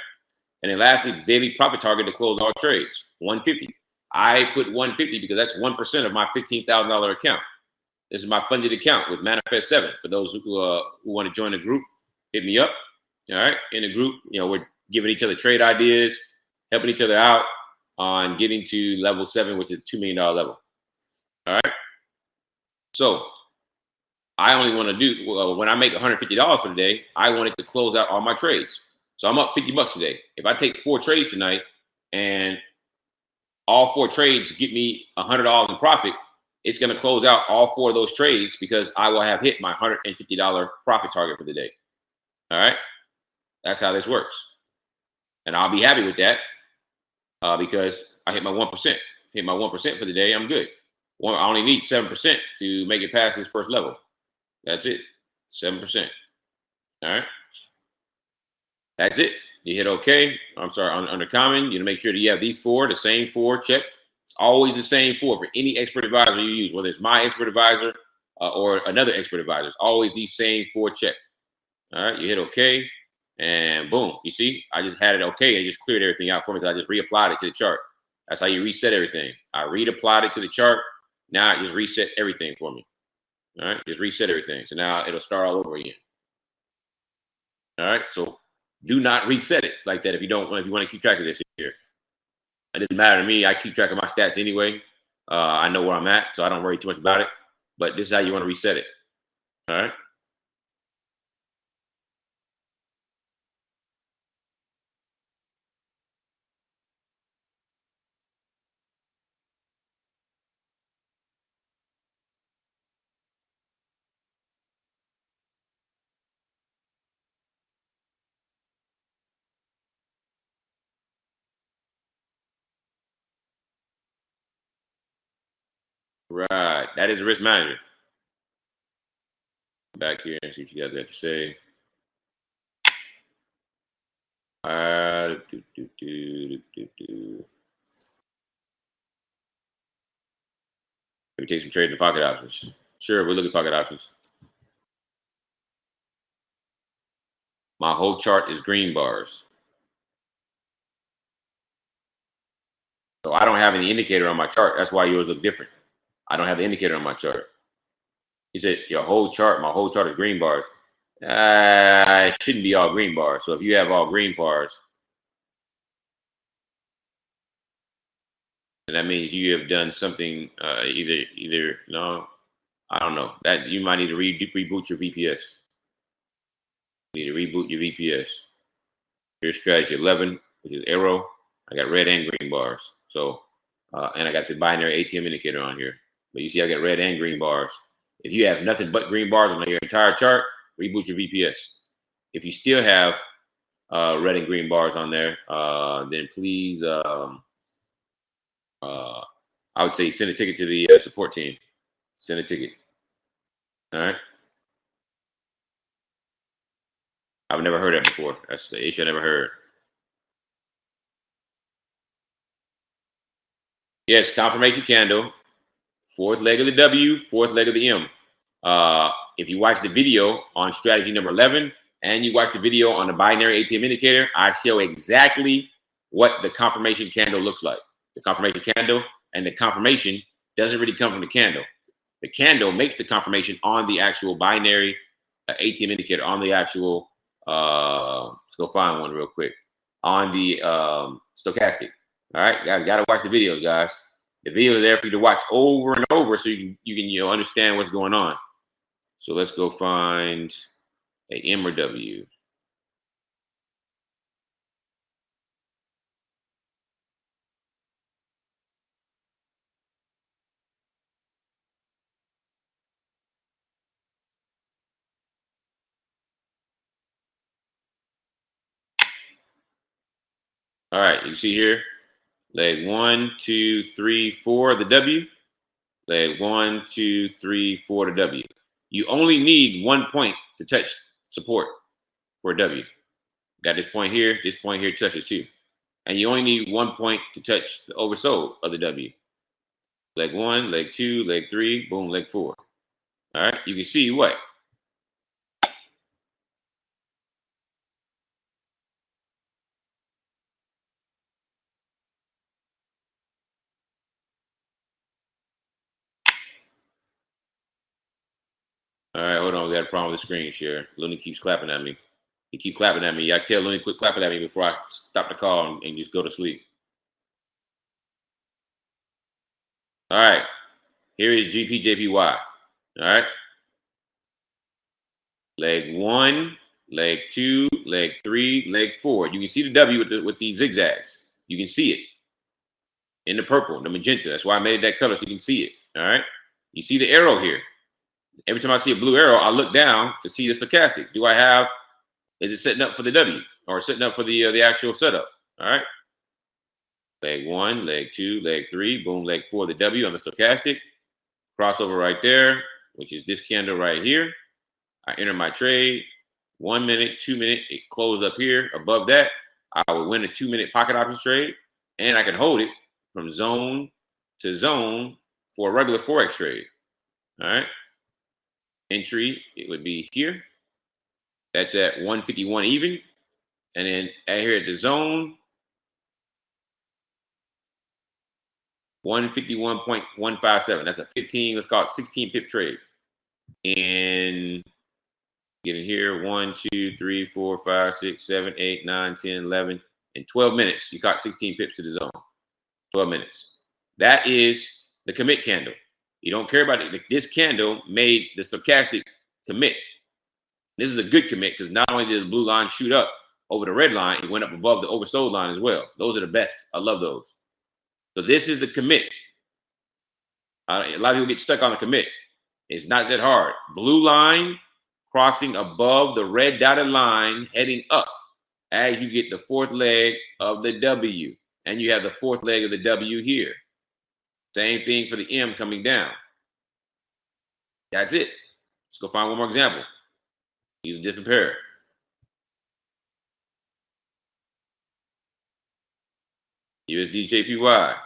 And then lastly, daily profit target to close all trades, 150. I put 150 because that's 1% of my $15,000 account. This is my funded account with Manifest 7. For those who want to join the group, hit me up. All right. In the group, we're giving each other trade ideas, helping each other out on getting to level 7, which is $2 million level. All right. So I only want to do, when I make $150 for the day, I wanted to close out all my trades. So I'm up $50 today. If I take 4 trades tonight and all 4 trades get me $100 in profit, it's going to close out all 4 of those trades because I will have hit my $150 profit target for the day. All right. That's how this works. And I'll be happy with that because I hit my 1%. Hit my 1% for the day, I'm good. I only need 7% to make it past this first level. That's it, 7%. All right. That's it. You hit OK. I'm sorry, under common, you make sure that you have these 4, the same 4 checked. It's always the same 4 for any expert advisor you use, whether it's my expert advisor or another expert advisor. It's always these same 4 checked. All right, you hit OK. And boom, you see, I just had it OK. It just cleared everything out for me because I just reapplied it to the chart. That's how you reset everything. I reapplied it to the chart. Now it just reset everything for me. All right, just reset everything. So now it'll start all over again. All right, so do not reset it like that if you want to keep track of this here. It doesn't matter to me. I keep track of my stats anyway. I know where I'm at, so I don't worry too much about it. But this is how you want to reset it. All right. Right. That is a risk manager. Back here and see what you guys got to say. Let me take some trade in the pocket options. Sure, we'll look at pocket options. My whole chart is green bars. So I don't have any indicator on my chart. That's why yours look different. I don't have the indicator on my chart. He said, your whole chart, my whole chart is green bars. It shouldn't be all green bars. So if you have all green bars, then that means you have done something either no, I don't know. That you might need to reboot your VPS. You need to reboot your VPS. Here's strategy 11, which is AIRO. I got red and green bars. So, and I got the binary ATM indicator on here. But you see, I got red and green bars. If you have nothing but green bars on your entire chart, reboot your VPS. If you still have red and green bars on there, then please, I would say send a ticket to the support team. Send a ticket. All right. I've never heard that before. That's the issue I never heard. Yes, confirmation candle, 4th leg of the W, 4th leg of the M. If you watch the video on strategy number 11 and you watch the video on the binary ATM indicator, I show exactly what the confirmation candle looks like. the confirmation candle, and the confirmation doesn't really come from the candle. The candle makes the confirmation on the actual binary ATM indicator, on the actual, let's go find one real quick, on the stochastic. All right, guys, got to watch the videos, guys. The videos are there for you to watch over and over so you can understand what's going on. So let's go find a M or W. All right, you see here, leg 1, 2, 3, 4, the W. Leg 1, 2, 3, 4, the W. You only need 1 point to touch support for a W. Got this point here touches too. And you only need 1 point to touch the oversold of the W. Leg 1, leg 2, leg 3, boom, leg 4. All right, you can see what? All right, hold on. We got a problem with the screen share. Looney keeps clapping at me. He keeps clapping at me. I tell Looney quit clapping at me before I stop the call and just go to sleep. All right, here is GPJPY. All right, leg 1, leg 2, leg 3, leg 4. You can see the W with these zigzags. You can see it in the purple, the magenta. That's why I made it that color so you can see it. All right, you see the arrow here. Every time I see a blue arrow, I look down to see the stochastic. Is it setting up for the W or setting up for the actual setup? All right. Leg 1, leg 2, leg 3, boom, leg 4, the W on the stochastic. Crossover right there, which is this candle right here. I enter my trade. 1 minute, 2 minute, it closed up here. Above that, I would win a 2-minute pocket options trade, and I can hold it from zone to zone for a regular Forex trade. All right. Entry, it would be here. That's at 151 even. And then here at the zone, 151.157. That's a 15, let's call it 16 pip trade. And get in here, 1, 2, 3, 4, 5, 6, 7, 8, 9, 10, 11. In 12 minutes, you caught 16 pips to the zone. 12 minutes. That is the commit candle. You don't care about it. This candle made the stochastic commit. This is a good commit because not only did the blue line shoot up over the red line, it went up above the oversold line as well. Those are the best. I love those. So this is the commit. A lot of people get stuck on the commit. It's not that hard. Blue line crossing above the red dotted line, heading up as you get the fourth leg of the W. And you have the fourth leg of the W here. Same thing for the M coming down. That's it. Let's go find one more example. Use a different pair. USDJPY.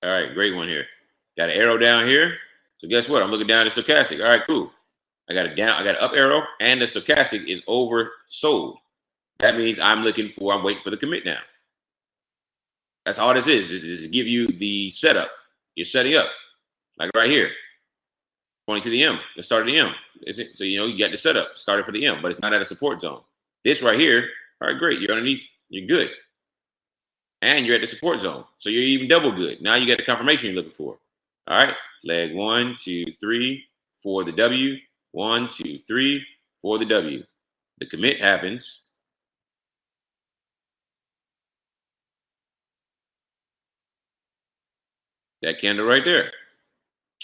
All right, great one here. Got an arrow down here. So guess what? I'm looking down at the stochastic. All right, cool. I got an up arrow, and the stochastic is oversold. That means I'm waiting for the commit now. That's all this is to give you the setup. You're setting up, like right here, pointing to the M, the start of the M. So you got the setup, started for the M, but it's not at a support zone. This right here, all right, great. You're underneath, you're good. And you're at the support zone. So you're even double good. Now you got the confirmation you're looking for. All right, leg 1, 2, 3, 4 the W. 1, 2, 3, 4 the W. The commit happens. That candle right there.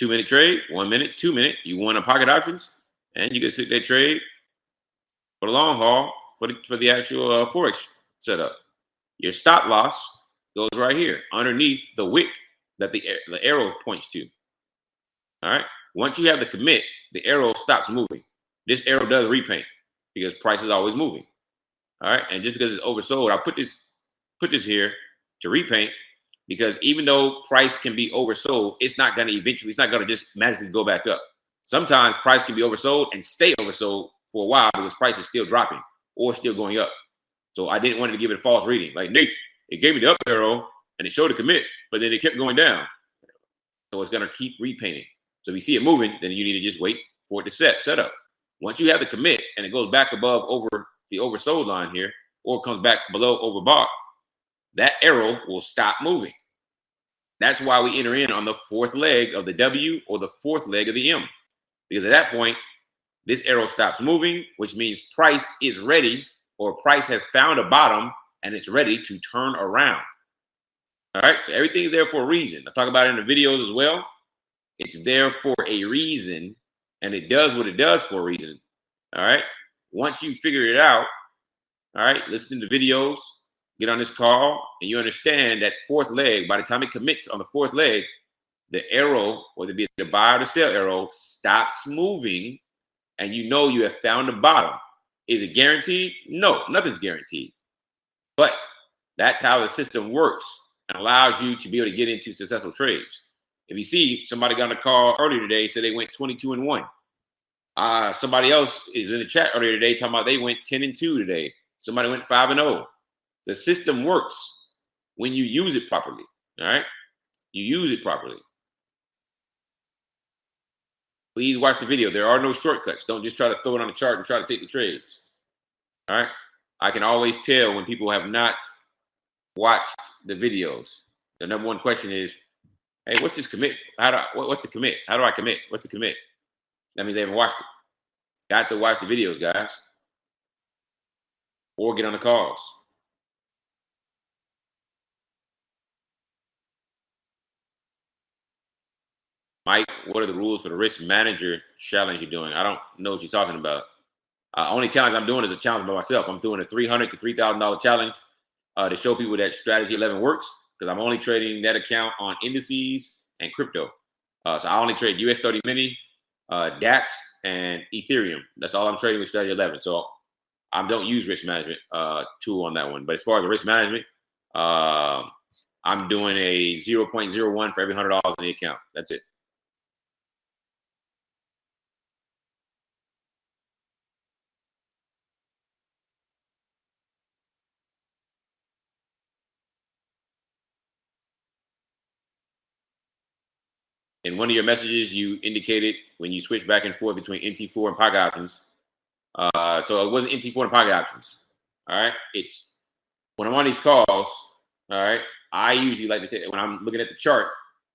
2-minute trade, 1 minute, 2 minute. You won a pocket options, and you get to take that trade for the long haul for the actual Forex setup. Your stop loss goes right here underneath the wick that the arrow points to. All right. Once you have the commit, the arrow stops moving. This arrow does repaint because price is always moving. All right, and just because it's oversold, I put this here to repaint because even though price can be oversold, it's not going to just magically go back up. Sometimes price can be oversold and stay oversold for a while because price is still dropping or still going up. So I didn't want to give it a false reading. Like, Nate, it gave me the up arrow and it showed a commit, but then it kept going down. So it's going to keep repainting. So if you see it moving, then you need to just wait for it to set up. Once you have the commit and it goes back above over the oversold line here, or comes back below overbought, that arrow will stop moving. That's why we enter in on the fourth leg of the W or the fourth leg of the M. Because at that point, this arrow stops moving, which means price is ready, or price has found a bottom and it's ready to turn around. All right, so everything is there for a reason. I talk about it in the videos as well. It's there for a reason, and it does what it does for a reason. All right, once you figure it out, all right, listen to the videos, get on this call, and you understand that fourth leg, by the time it commits on the fourth leg, the arrow, whether it be the buy or the sell arrow, stops moving, and you know you have found the bottom. Is it guaranteed? No, nothing's guaranteed. But that's how the system works and allows you to be able to get into successful trades. If you see, somebody got on the call earlier today, said they went 22-1. Somebody else is in the chat earlier today talking about they went 10-2 today. Somebody went 5-0. The system works when you use it properly. All right, you use it properly. Please watch the video. There are no shortcuts. Don't just try to throw it on the chart and try to take the trades. All right, I can always tell when people have not watched the videos. The number one question is, hey, what's this commit? What's the commit? How do I commit? What's the commit? That means they haven't watched it. Got to watch the videos, guys. Or get on the calls. Mike, what are the rules for the risk manager challenge you're doing? I don't know what you're talking about. Only challenge I'm doing is a challenge by myself. I'm doing a $300 to $3,000 challenge to show people that strategy 11 works, because I'm only trading that account on indices and crypto. So I only trade US 30 mini, DAX, and Ethereum. That's all I'm trading with strategy 11. So I don't use risk management tool on that one. But as far as the risk management, I'm doing a 0.01 for every $100 in the account. That's it. In one of your messages, you indicated when you switch back and forth between MT4 and pocket options. So it wasn't MT4 and pocket options. All right. It's when I'm on these calls. All right. I usually like to take, when I'm looking at the chart,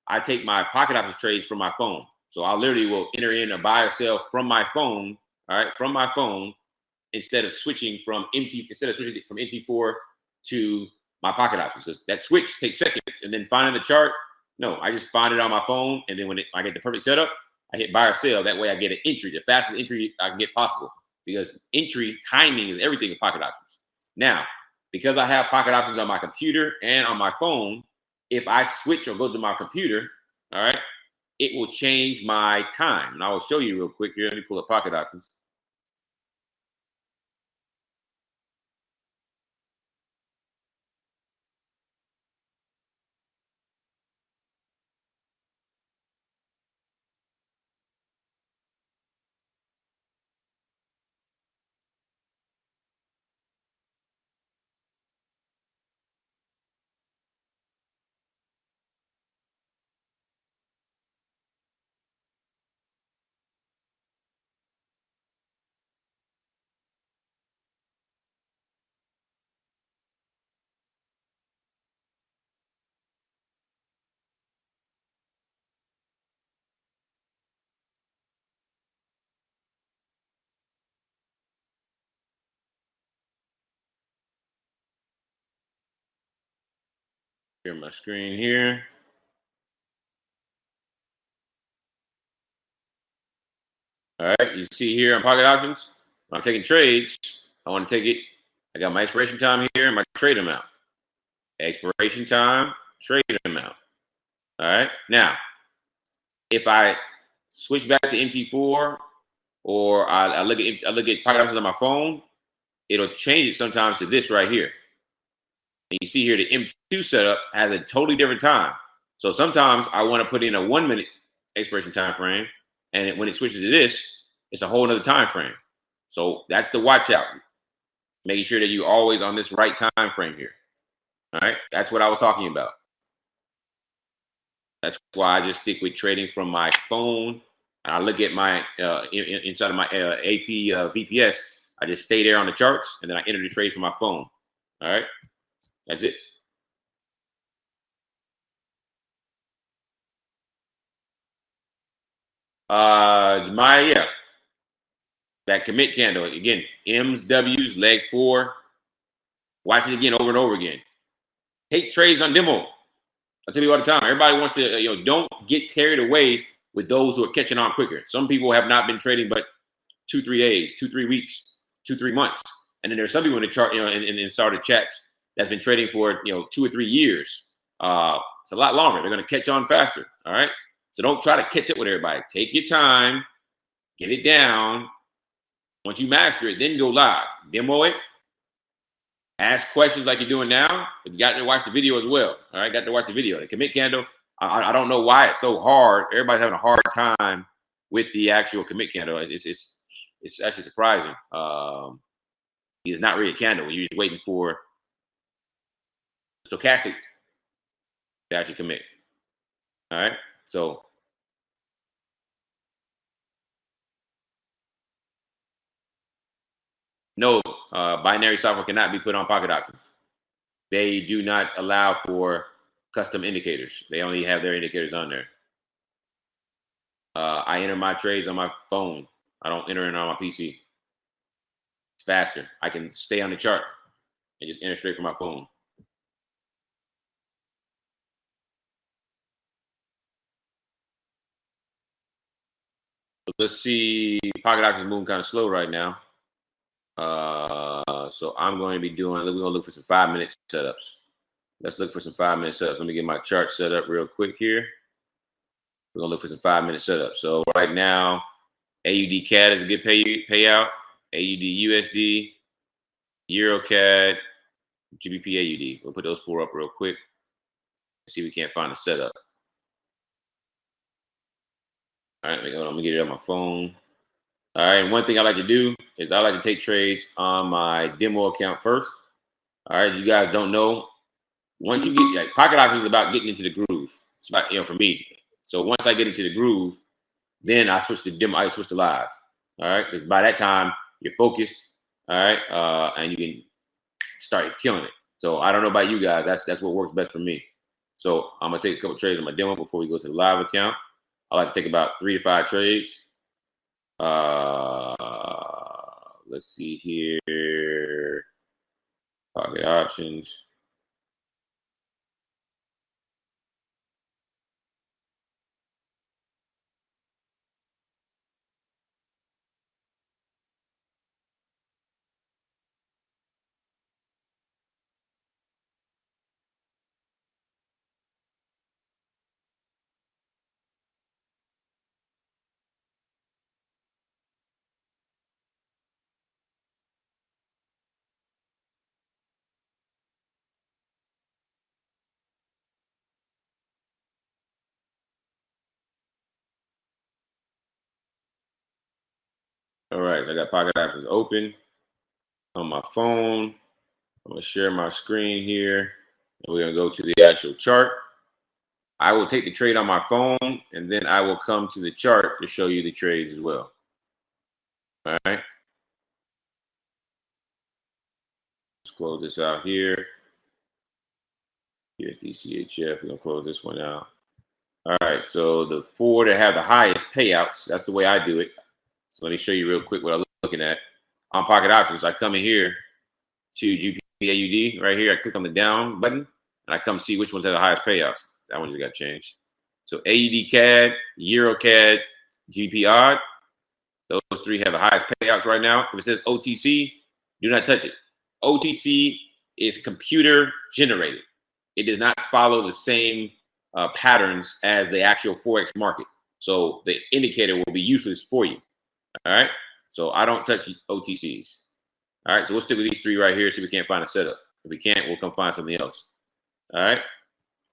I take my pocket options trades from my phone. So I literally will enter in a buy or sell from my phone. All right. From my phone, instead of switching from MT4 to my pocket options, because that switch takes seconds, and then finding the chart. No, I just find it on my phone, and then when I get the perfect setup, I hit buy or sell. That way I get an entry, the fastest entry I can get possible, because entry timing is everything in pocket options. Now, because I have pocket options on my computer and on my phone, if I switch or go to my computer, all right, it will change my time. And I will show you real quick here. Let me pull up pocket options. Share my screen here. All right, you see here on pocket options, when I'm taking trades, I want to take it. I got my expiration time here and my trade amount. Expiration time, trade amount. All right. Now, if I switch back to MT4, or I look at pocket options on my phone, it'll change it sometimes to this right here. And you see here the M2 setup has a totally different time. So sometimes I want to put in a 1 minute expiration time frame, and when it switches to this, it's a whole other time frame. So that's the watch out. Making sure that you're always on this right time frame here. All right, that's what I was talking about. That's why I just stick with trading from my phone. And I look at my inside of my AP VPS. I just stay there on the charts, and then I enter the trade from my phone. All right, that's it. That commit candle again. M's, W's, leg 4. Watch it again over and over again. Take trades on demo. I tell you all the time. Everybody wants to, don't get carried away with those who are catching on quicker. Some people have not been trading but 2-3 days, 2-3 weeks, 2-3 months, and then there's some people in the chart, in started chats that's been trading for 2 or 3 years. It's a lot longer. They're going to catch on faster. All right. So don't try to catch up with everybody. Take your time, get it down. Once you master it, then go live, demo it, ask questions like you're doing now. But you got to watch the video as well. All right, got to watch the video. The commit candle. I don't know why it's so hard. Everybody's having a hard time with the actual commit candle. It's actually surprising. It's not really a candle. You're just waiting for stochastic to actually commit. All right, so. No, binary software cannot be put on pocket options. They do not allow for custom indicators. They only have their indicators on there. I enter my trades on my phone. I don't enter it on my PC. It's faster. I can stay on the chart and just enter straight from my phone. Let's see. Pocket options moving kind of slow right now. So I'm going to be doing, we're going to look for some 5-minute setups. Let's look for some 5-minute setups. Let me get my chart set up real quick here. We're going to look for some 5-minute setups. So right now, AUD CAD is a good payout. AUD USD, Euro CAD, GBP AUD. We'll put those 4 up real quick. See if we can't find a setup. All right, let me get it on my phone. All right, and one thing I like to do is I like to take trades on my demo account first. All right, you guys don't know. Once you get pocket options is about getting into the groove. It's about for me. So once I get into the groove, then I switch to demo. I switch to live. All right, because by that time you're focused. All right, and you can start killing it. So I don't know about you guys. That's what works best for me. So I'm gonna take a couple trades on my demo before we go to the live account. I like to take about 3 to 5 trades. Let's see here. Pocket options. All right, so I got pocket options open on my phone. I'm gonna share my screen here, and we're gonna go to the actual chart. I will take the trade on my phone, and then I will come to the chart to show you the trades as well. All right. Let's close this out here. USD CHF, we're gonna close this one out. All right, so the 4 that have the highest payouts, that's the way I do it. So let me show you real quick what I'm looking at. On pocket options, I come in here to GPAUD right here. I click on the down button, and I come see which ones have the highest payouts. That one just got changed. So AUD CAD, Euro CAD, GBP odd. Those 3 have the highest payouts right now. If it says OTC, do not touch it. OTC is computer generated. It does not follow the same patterns as the actual Forex market. So the indicator will be useless for you. All right. So I don't touch OTCs. All right. So we'll stick with these 3 right here. See if we can't find a setup. If we can't, we'll come find something else. All right.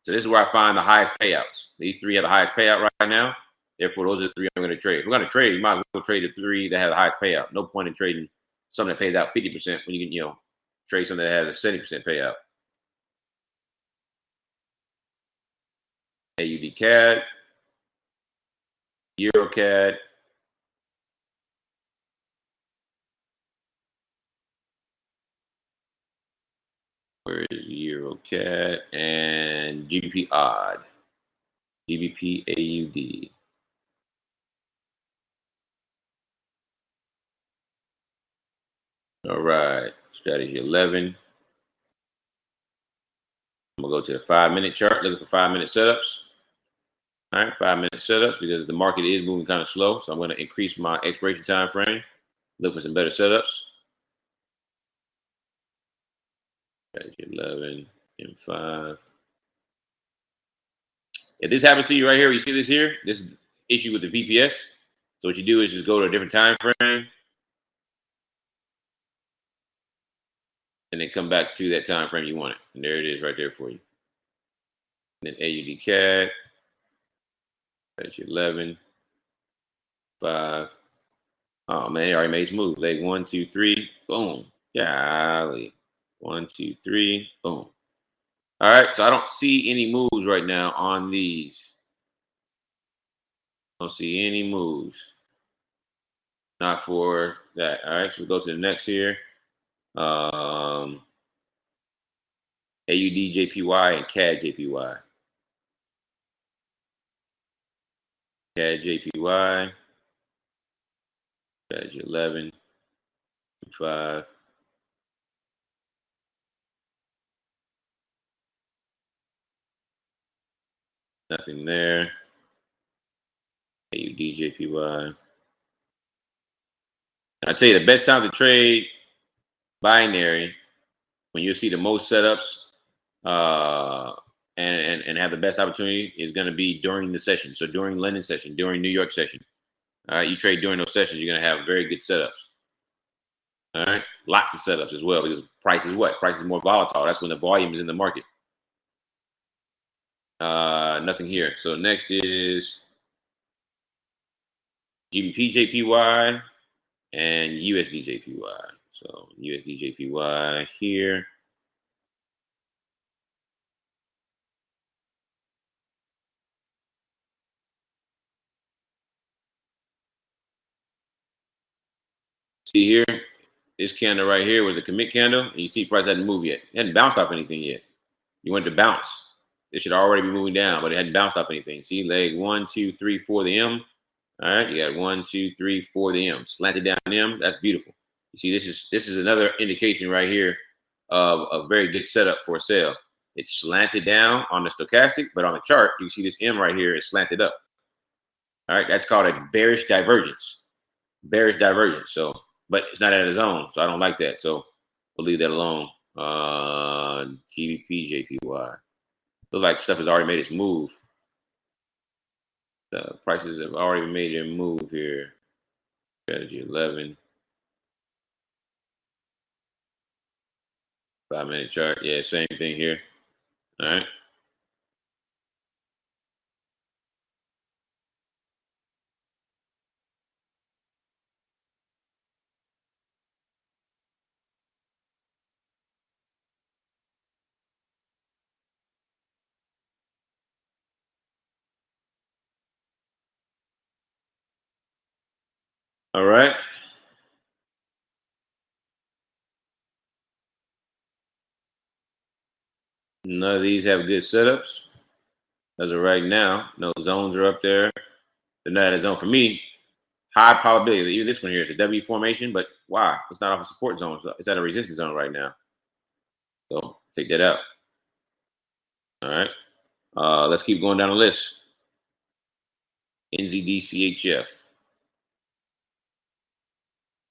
So this is where I find the highest payouts. These 3 have the highest payout right now. Therefore, those are the 3 I'm going to trade. If we're going to trade, you might as well trade the 3 that have the highest payout. No point in trading something that pays out 50% when you can, trade something that has a 70% payout. AUD CAD, Euro CAD, where is Euro CAD, and GBP odd, GBP AUD. All right, strategy 11. I'm gonna go to the 5-minute chart, looking for 5-minute setups. All right, 5-minute setups because the market is moving kind of slow. So I'm going to increase my expiration time frame, look for some better setups. Strategy 11 and 5. If this happens to you right here, you see this here, this is the issue with the VPS. So what you do is just go to a different time frame and then come back to that time frame you want it. And there it is right there for you. And then AUD CAD, strategy 11, 5. Oh man, it already made its move. Leg 1, 2, 3, boom. Golly. 1, 2, 3, boom. All right, so I don't see any moves right now on these. Don't see any moves. Not for that. All right, so we'll go to the next here. AUD JPY and CAD JPY. CAD JPY. Strategy 11, 5. Nothing there. AUD JPY. I tell you, the best time to trade binary when you see the most setups and have the best opportunity is going to be during the session. So during London session, during New York session. All right, you trade during those sessions, you're going to have very good setups. All right, lots of setups as well because price is what? Price is more volatile. That's when the volume is in the market. Nothing here. So next is GBP JPY and USD JPY. So USD JPY here. See here, this candle right here was a commit candle. And you see price hadn't moved yet. It hadn't bounced off anything yet. You went to bounce. It should already be moving down, but it hadn't bounced off anything. See, leg 1, 2, 3, 4, the M. All right, you got 1, 2, 3, 4, the M. Slanted down M. That's beautiful. You see, this is another indication right here of a very good setup for a sale. It's slanted down on the stochastic, but on the chart, you see this M right here is slanted up. All right, that's called a bearish divergence. Bearish divergence. So, but it's not at a zone, so I don't like that. So we'll leave that alone. GBP JPY. Looks like stuff has already made its move. The prices have already made their move here. Strategy 11. 5-minute chart. Yeah, same thing here. All right. All right. None of these have good setups. As of right now, no zones are up there. They're not at a zone for me. High probability. Even this one here is a W formation, but why? It's not off a support zone. It's at a resistance zone right now. So take that out. All right. Let's keep going down the list. NZDCHF.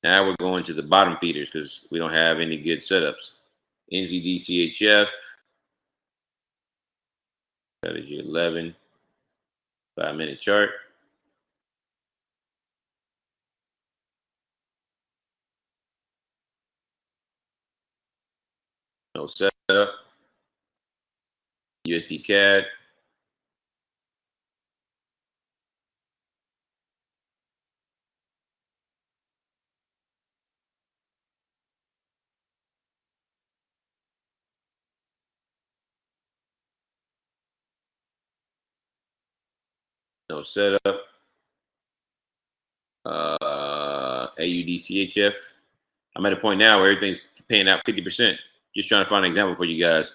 Now we're going to the bottom feeders because we don't have any good setups. NZDCHF. Strategy 11. 5-minute chart. No setup. USD CAD. No setup. AUDCHF. I'm at a point now where everything's paying out 50%. Just trying to find an example for you guys.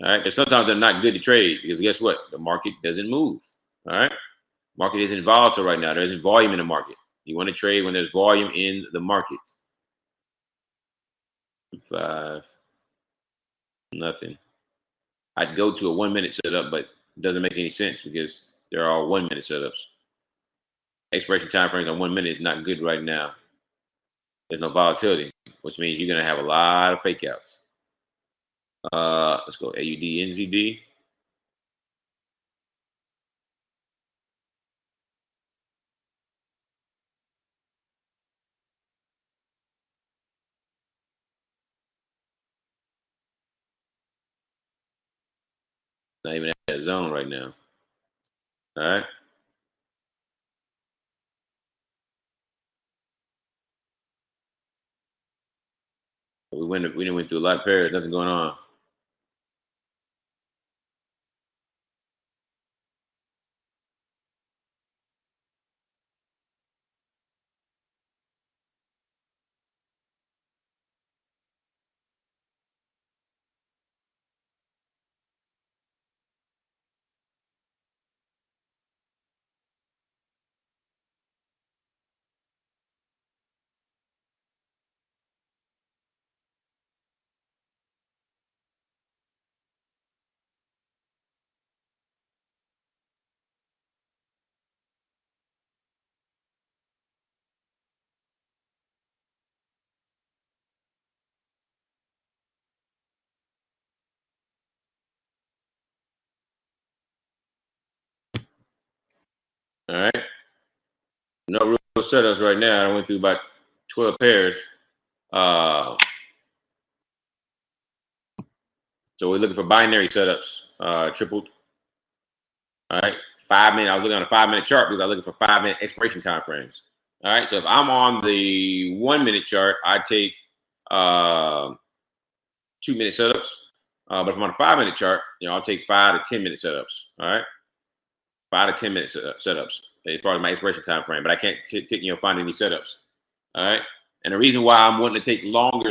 All right. Because sometimes they're not good to trade because guess what? The market doesn't move. All right. Market isn't volatile right now. There isn't volume in the market. You want to trade when there's volume in the market. 5. Nothing. I'd go to a 1 minute setup, but it doesn't make any sense because they're all 1 minute setups. Expiration time frames on 1 minute is not good right now. There's no volatility, which means you're gonna have a lot of fake outs. Let's go AUD NZD. Not even at that zone right now. All right. We didn't went through a lot of pairs. Nothing going on. All right. No real setups right now. I went through about 12 pairs. So we're looking for binary setups. Tripled. All right. 5 minute. I was looking on a 5 minute chart because I was looking for 5 minute expiration time frames. All right. So if I'm on the 1 minute chart, I take 2 minute setups. But if I'm on a 5 minute chart, I'll take 5 to 10 minute setups. All right. 5 to 10 minute setups as far as my expiration time frame. But I can't find any setups. All right. And the reason why I'm wanting to take longer,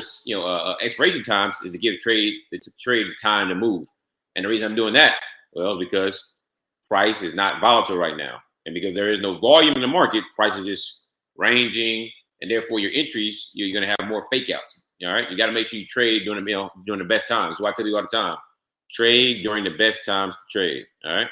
expiration times is to give trade the time to move. And the reason I'm doing that, well, is because price is not volatile right now, and because there is no volume in the market, price is just ranging, and therefore your entries, you're going to have more fake outs. All right, you got to make sure you trade during the best times. So I tell you all the time, trade during the best times to trade. All right.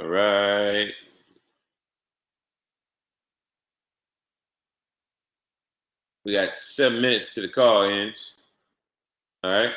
All right. We got 7 minutes to the call ends. All right.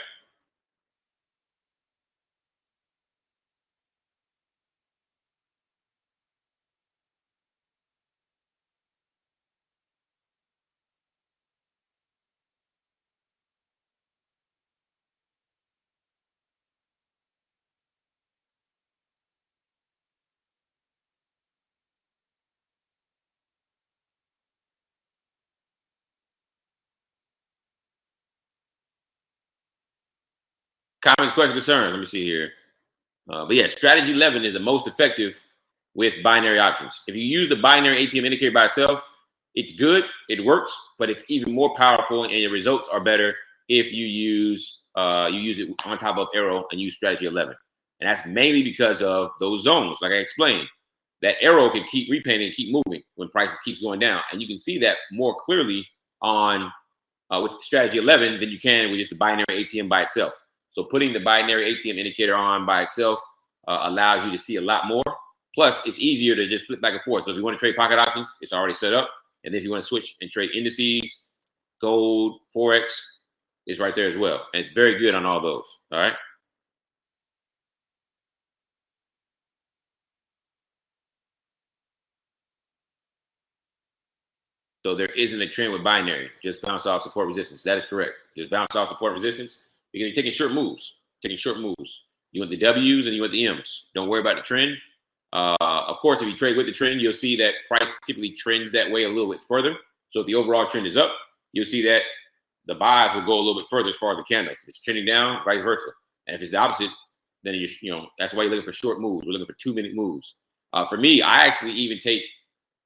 Comments, questions, concerns. Let me see here. But yeah, strategy 11 is the most effective with binary options. If you use the binary ATM indicator by itself, it's good, it works, but it's even more powerful and your results are better if you use it on top of AIRO and use strategy 11. And that's mainly because of those zones, like I explained. That AIRO can keep repainting and keep moving when prices keeps going down. And you can see that more clearly on with strategy 11 than you can with just the binary ATM by itself. So putting the binary ATM indicator on by itself allows you to see a lot more. Plus, it's easier to just flip back and forth. So if you want to trade pocket options, it's already set up. And then if you want to switch and trade indices, gold, Forex, it's right there as well. And it's very good on all those. All right. So there isn't a trend with binary, just bounce off support resistance. That is correct. Just bounce off support resistance. You're going to be taking short moves. You want the W's and you want the M's. Don't worry about the trend. Of course, if you trade with the trend, you'll see that price typically trends that way a little bit further. So if the overall trend is up, you'll see that the buys will go a little bit further as far as the candles. If it's trending down, vice versa. And if it's the opposite, then that's why you're looking for short moves. We're looking for 2-minute moves. For me, I actually even take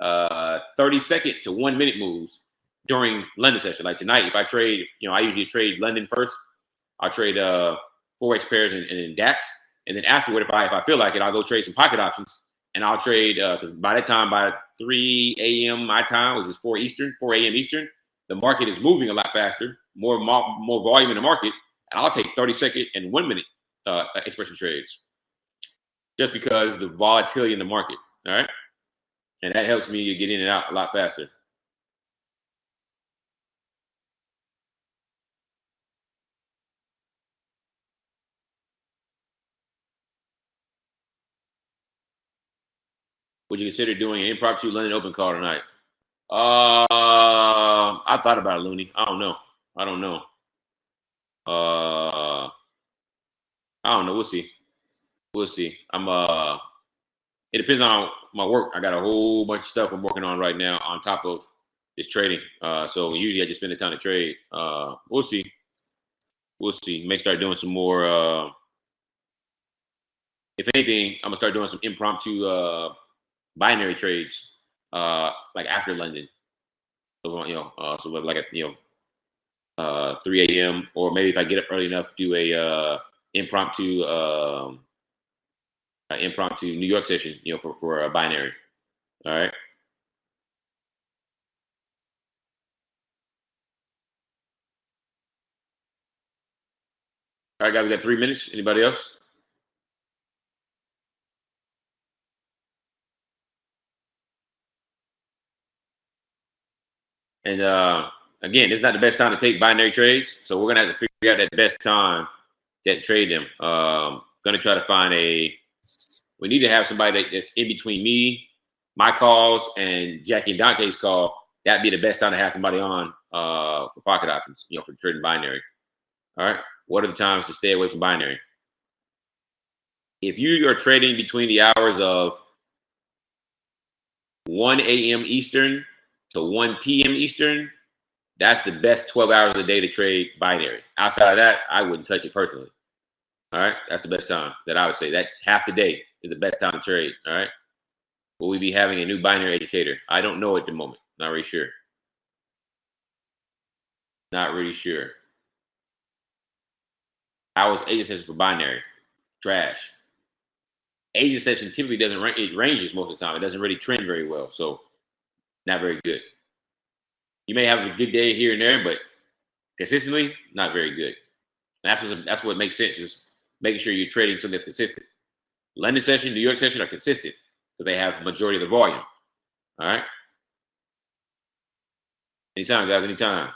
30-second to 1-minute moves during London session. Like tonight, if I trade, I usually trade London first. I'll trade Forex pairs and DAX. And then afterward, if I feel like it, I'll go trade some pocket options. And I'll trade, because by that time, by 3 a.m. my time, which is 4 a.m. Eastern, the market is moving a lot faster, more volume in the market. And I'll take 30-second and 1-minute expression trades just because of the volatility in the market. All right. And that helps me get in and out a lot faster. Would you consider doing an impromptu London open call tonight? I thought about it, Looney. I don't know. I don't know. We'll see. It depends on my work. I got a whole bunch of stuff I'm working on right now on top of this trading. So usually I just spend the time to trade. We'll see. May start doing some more. If anything, I'm gonna start doing some impromptu binary trades, like after London. So like at 3 a.m. or maybe if I get up early enough, do a impromptu New York session, for a binary. All right. All right, guys, we got 3 minutes. Anybody else? And again, it's not the best time to take binary trades, so we're gonna have to figure out that best time to trade them. Gonna try to find we need to have somebody that's in between me, my calls, and Jackie and Dante's call. That'd be the best time to have somebody on for pocket options, for trading binary. All right. What are the times to stay away from binary? If you are trading between the hours of 1 a.m. Eastern to 1 p.m. Eastern, that's the best 12 hours of the day to trade binary. Outside of that, I wouldn't touch it personally. All right. That's the best time that I would say. That half the day is the best time to trade. All right. Will we be having a new binary educator? I don't know at the moment. Not really sure. How was agent session for binary? Trash. Agent session typically doesn't range. It ranges most of the time. It doesn't really trend very well. So not very good. You may have a good day here and there, but consistently, not very good. And that's what makes sense, is making sure you're trading something that's consistent. London session, New York session are consistent because they have the majority of the volume. All right. Anytime, guys. Anytime.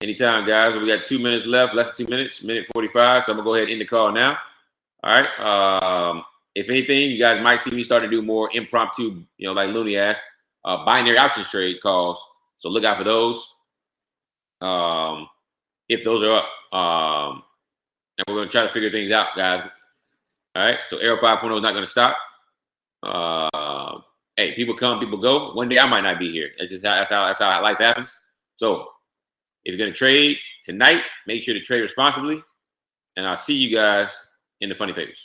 Anytime, guys. We got 2 minutes left, less than 2 minutes, minute 45. So I'm gonna go ahead and end the call now. All right. If anything, you guys might see me start to do more impromptu, like Looney asked, binary options trade calls. So look out for those. If those are up, and we're gonna try to figure things out, guys. All right. So AIRO 5.0 is not gonna stop. Hey, people come, people go. One day I might not be here. That's how life happens. So if you're going to trade tonight, make sure to trade responsibly. And I'll see you guys in the funny papers.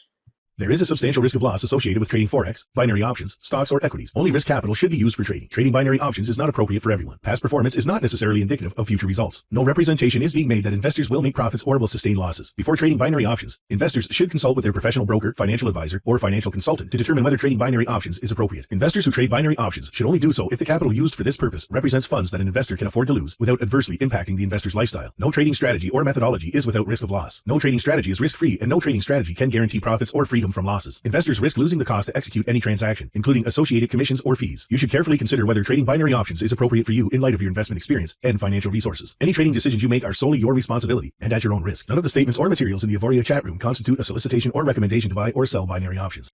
There is a substantial risk of loss associated with trading forex, binary options, stocks, or equities. Only risk capital should be used for trading. Trading binary options is not appropriate for everyone. Past performance is not necessarily indicative of future results. No representation is being made that investors will make profits or will sustain losses. Before trading binary options, investors should consult with their professional broker, financial advisor, or financial consultant to determine whether trading binary options is appropriate. Investors who trade binary options should only do so if the capital used for this purpose represents funds that an investor can afford to lose without adversely impacting the investor's lifestyle. No trading strategy or methodology is without risk of loss. No trading strategy is risk-free, and no trading strategy can guarantee profits or freedom from losses. Investors risk losing the cost to execute any transaction, including associated commissions or fees. You should carefully consider whether trading binary options is appropriate for you in light of your investment experience and financial resources. Any trading decisions you make are solely your responsibility and at your own risk. None of the statements or materials in the Auvoria chat room constitute a solicitation or recommendation to buy or sell binary options.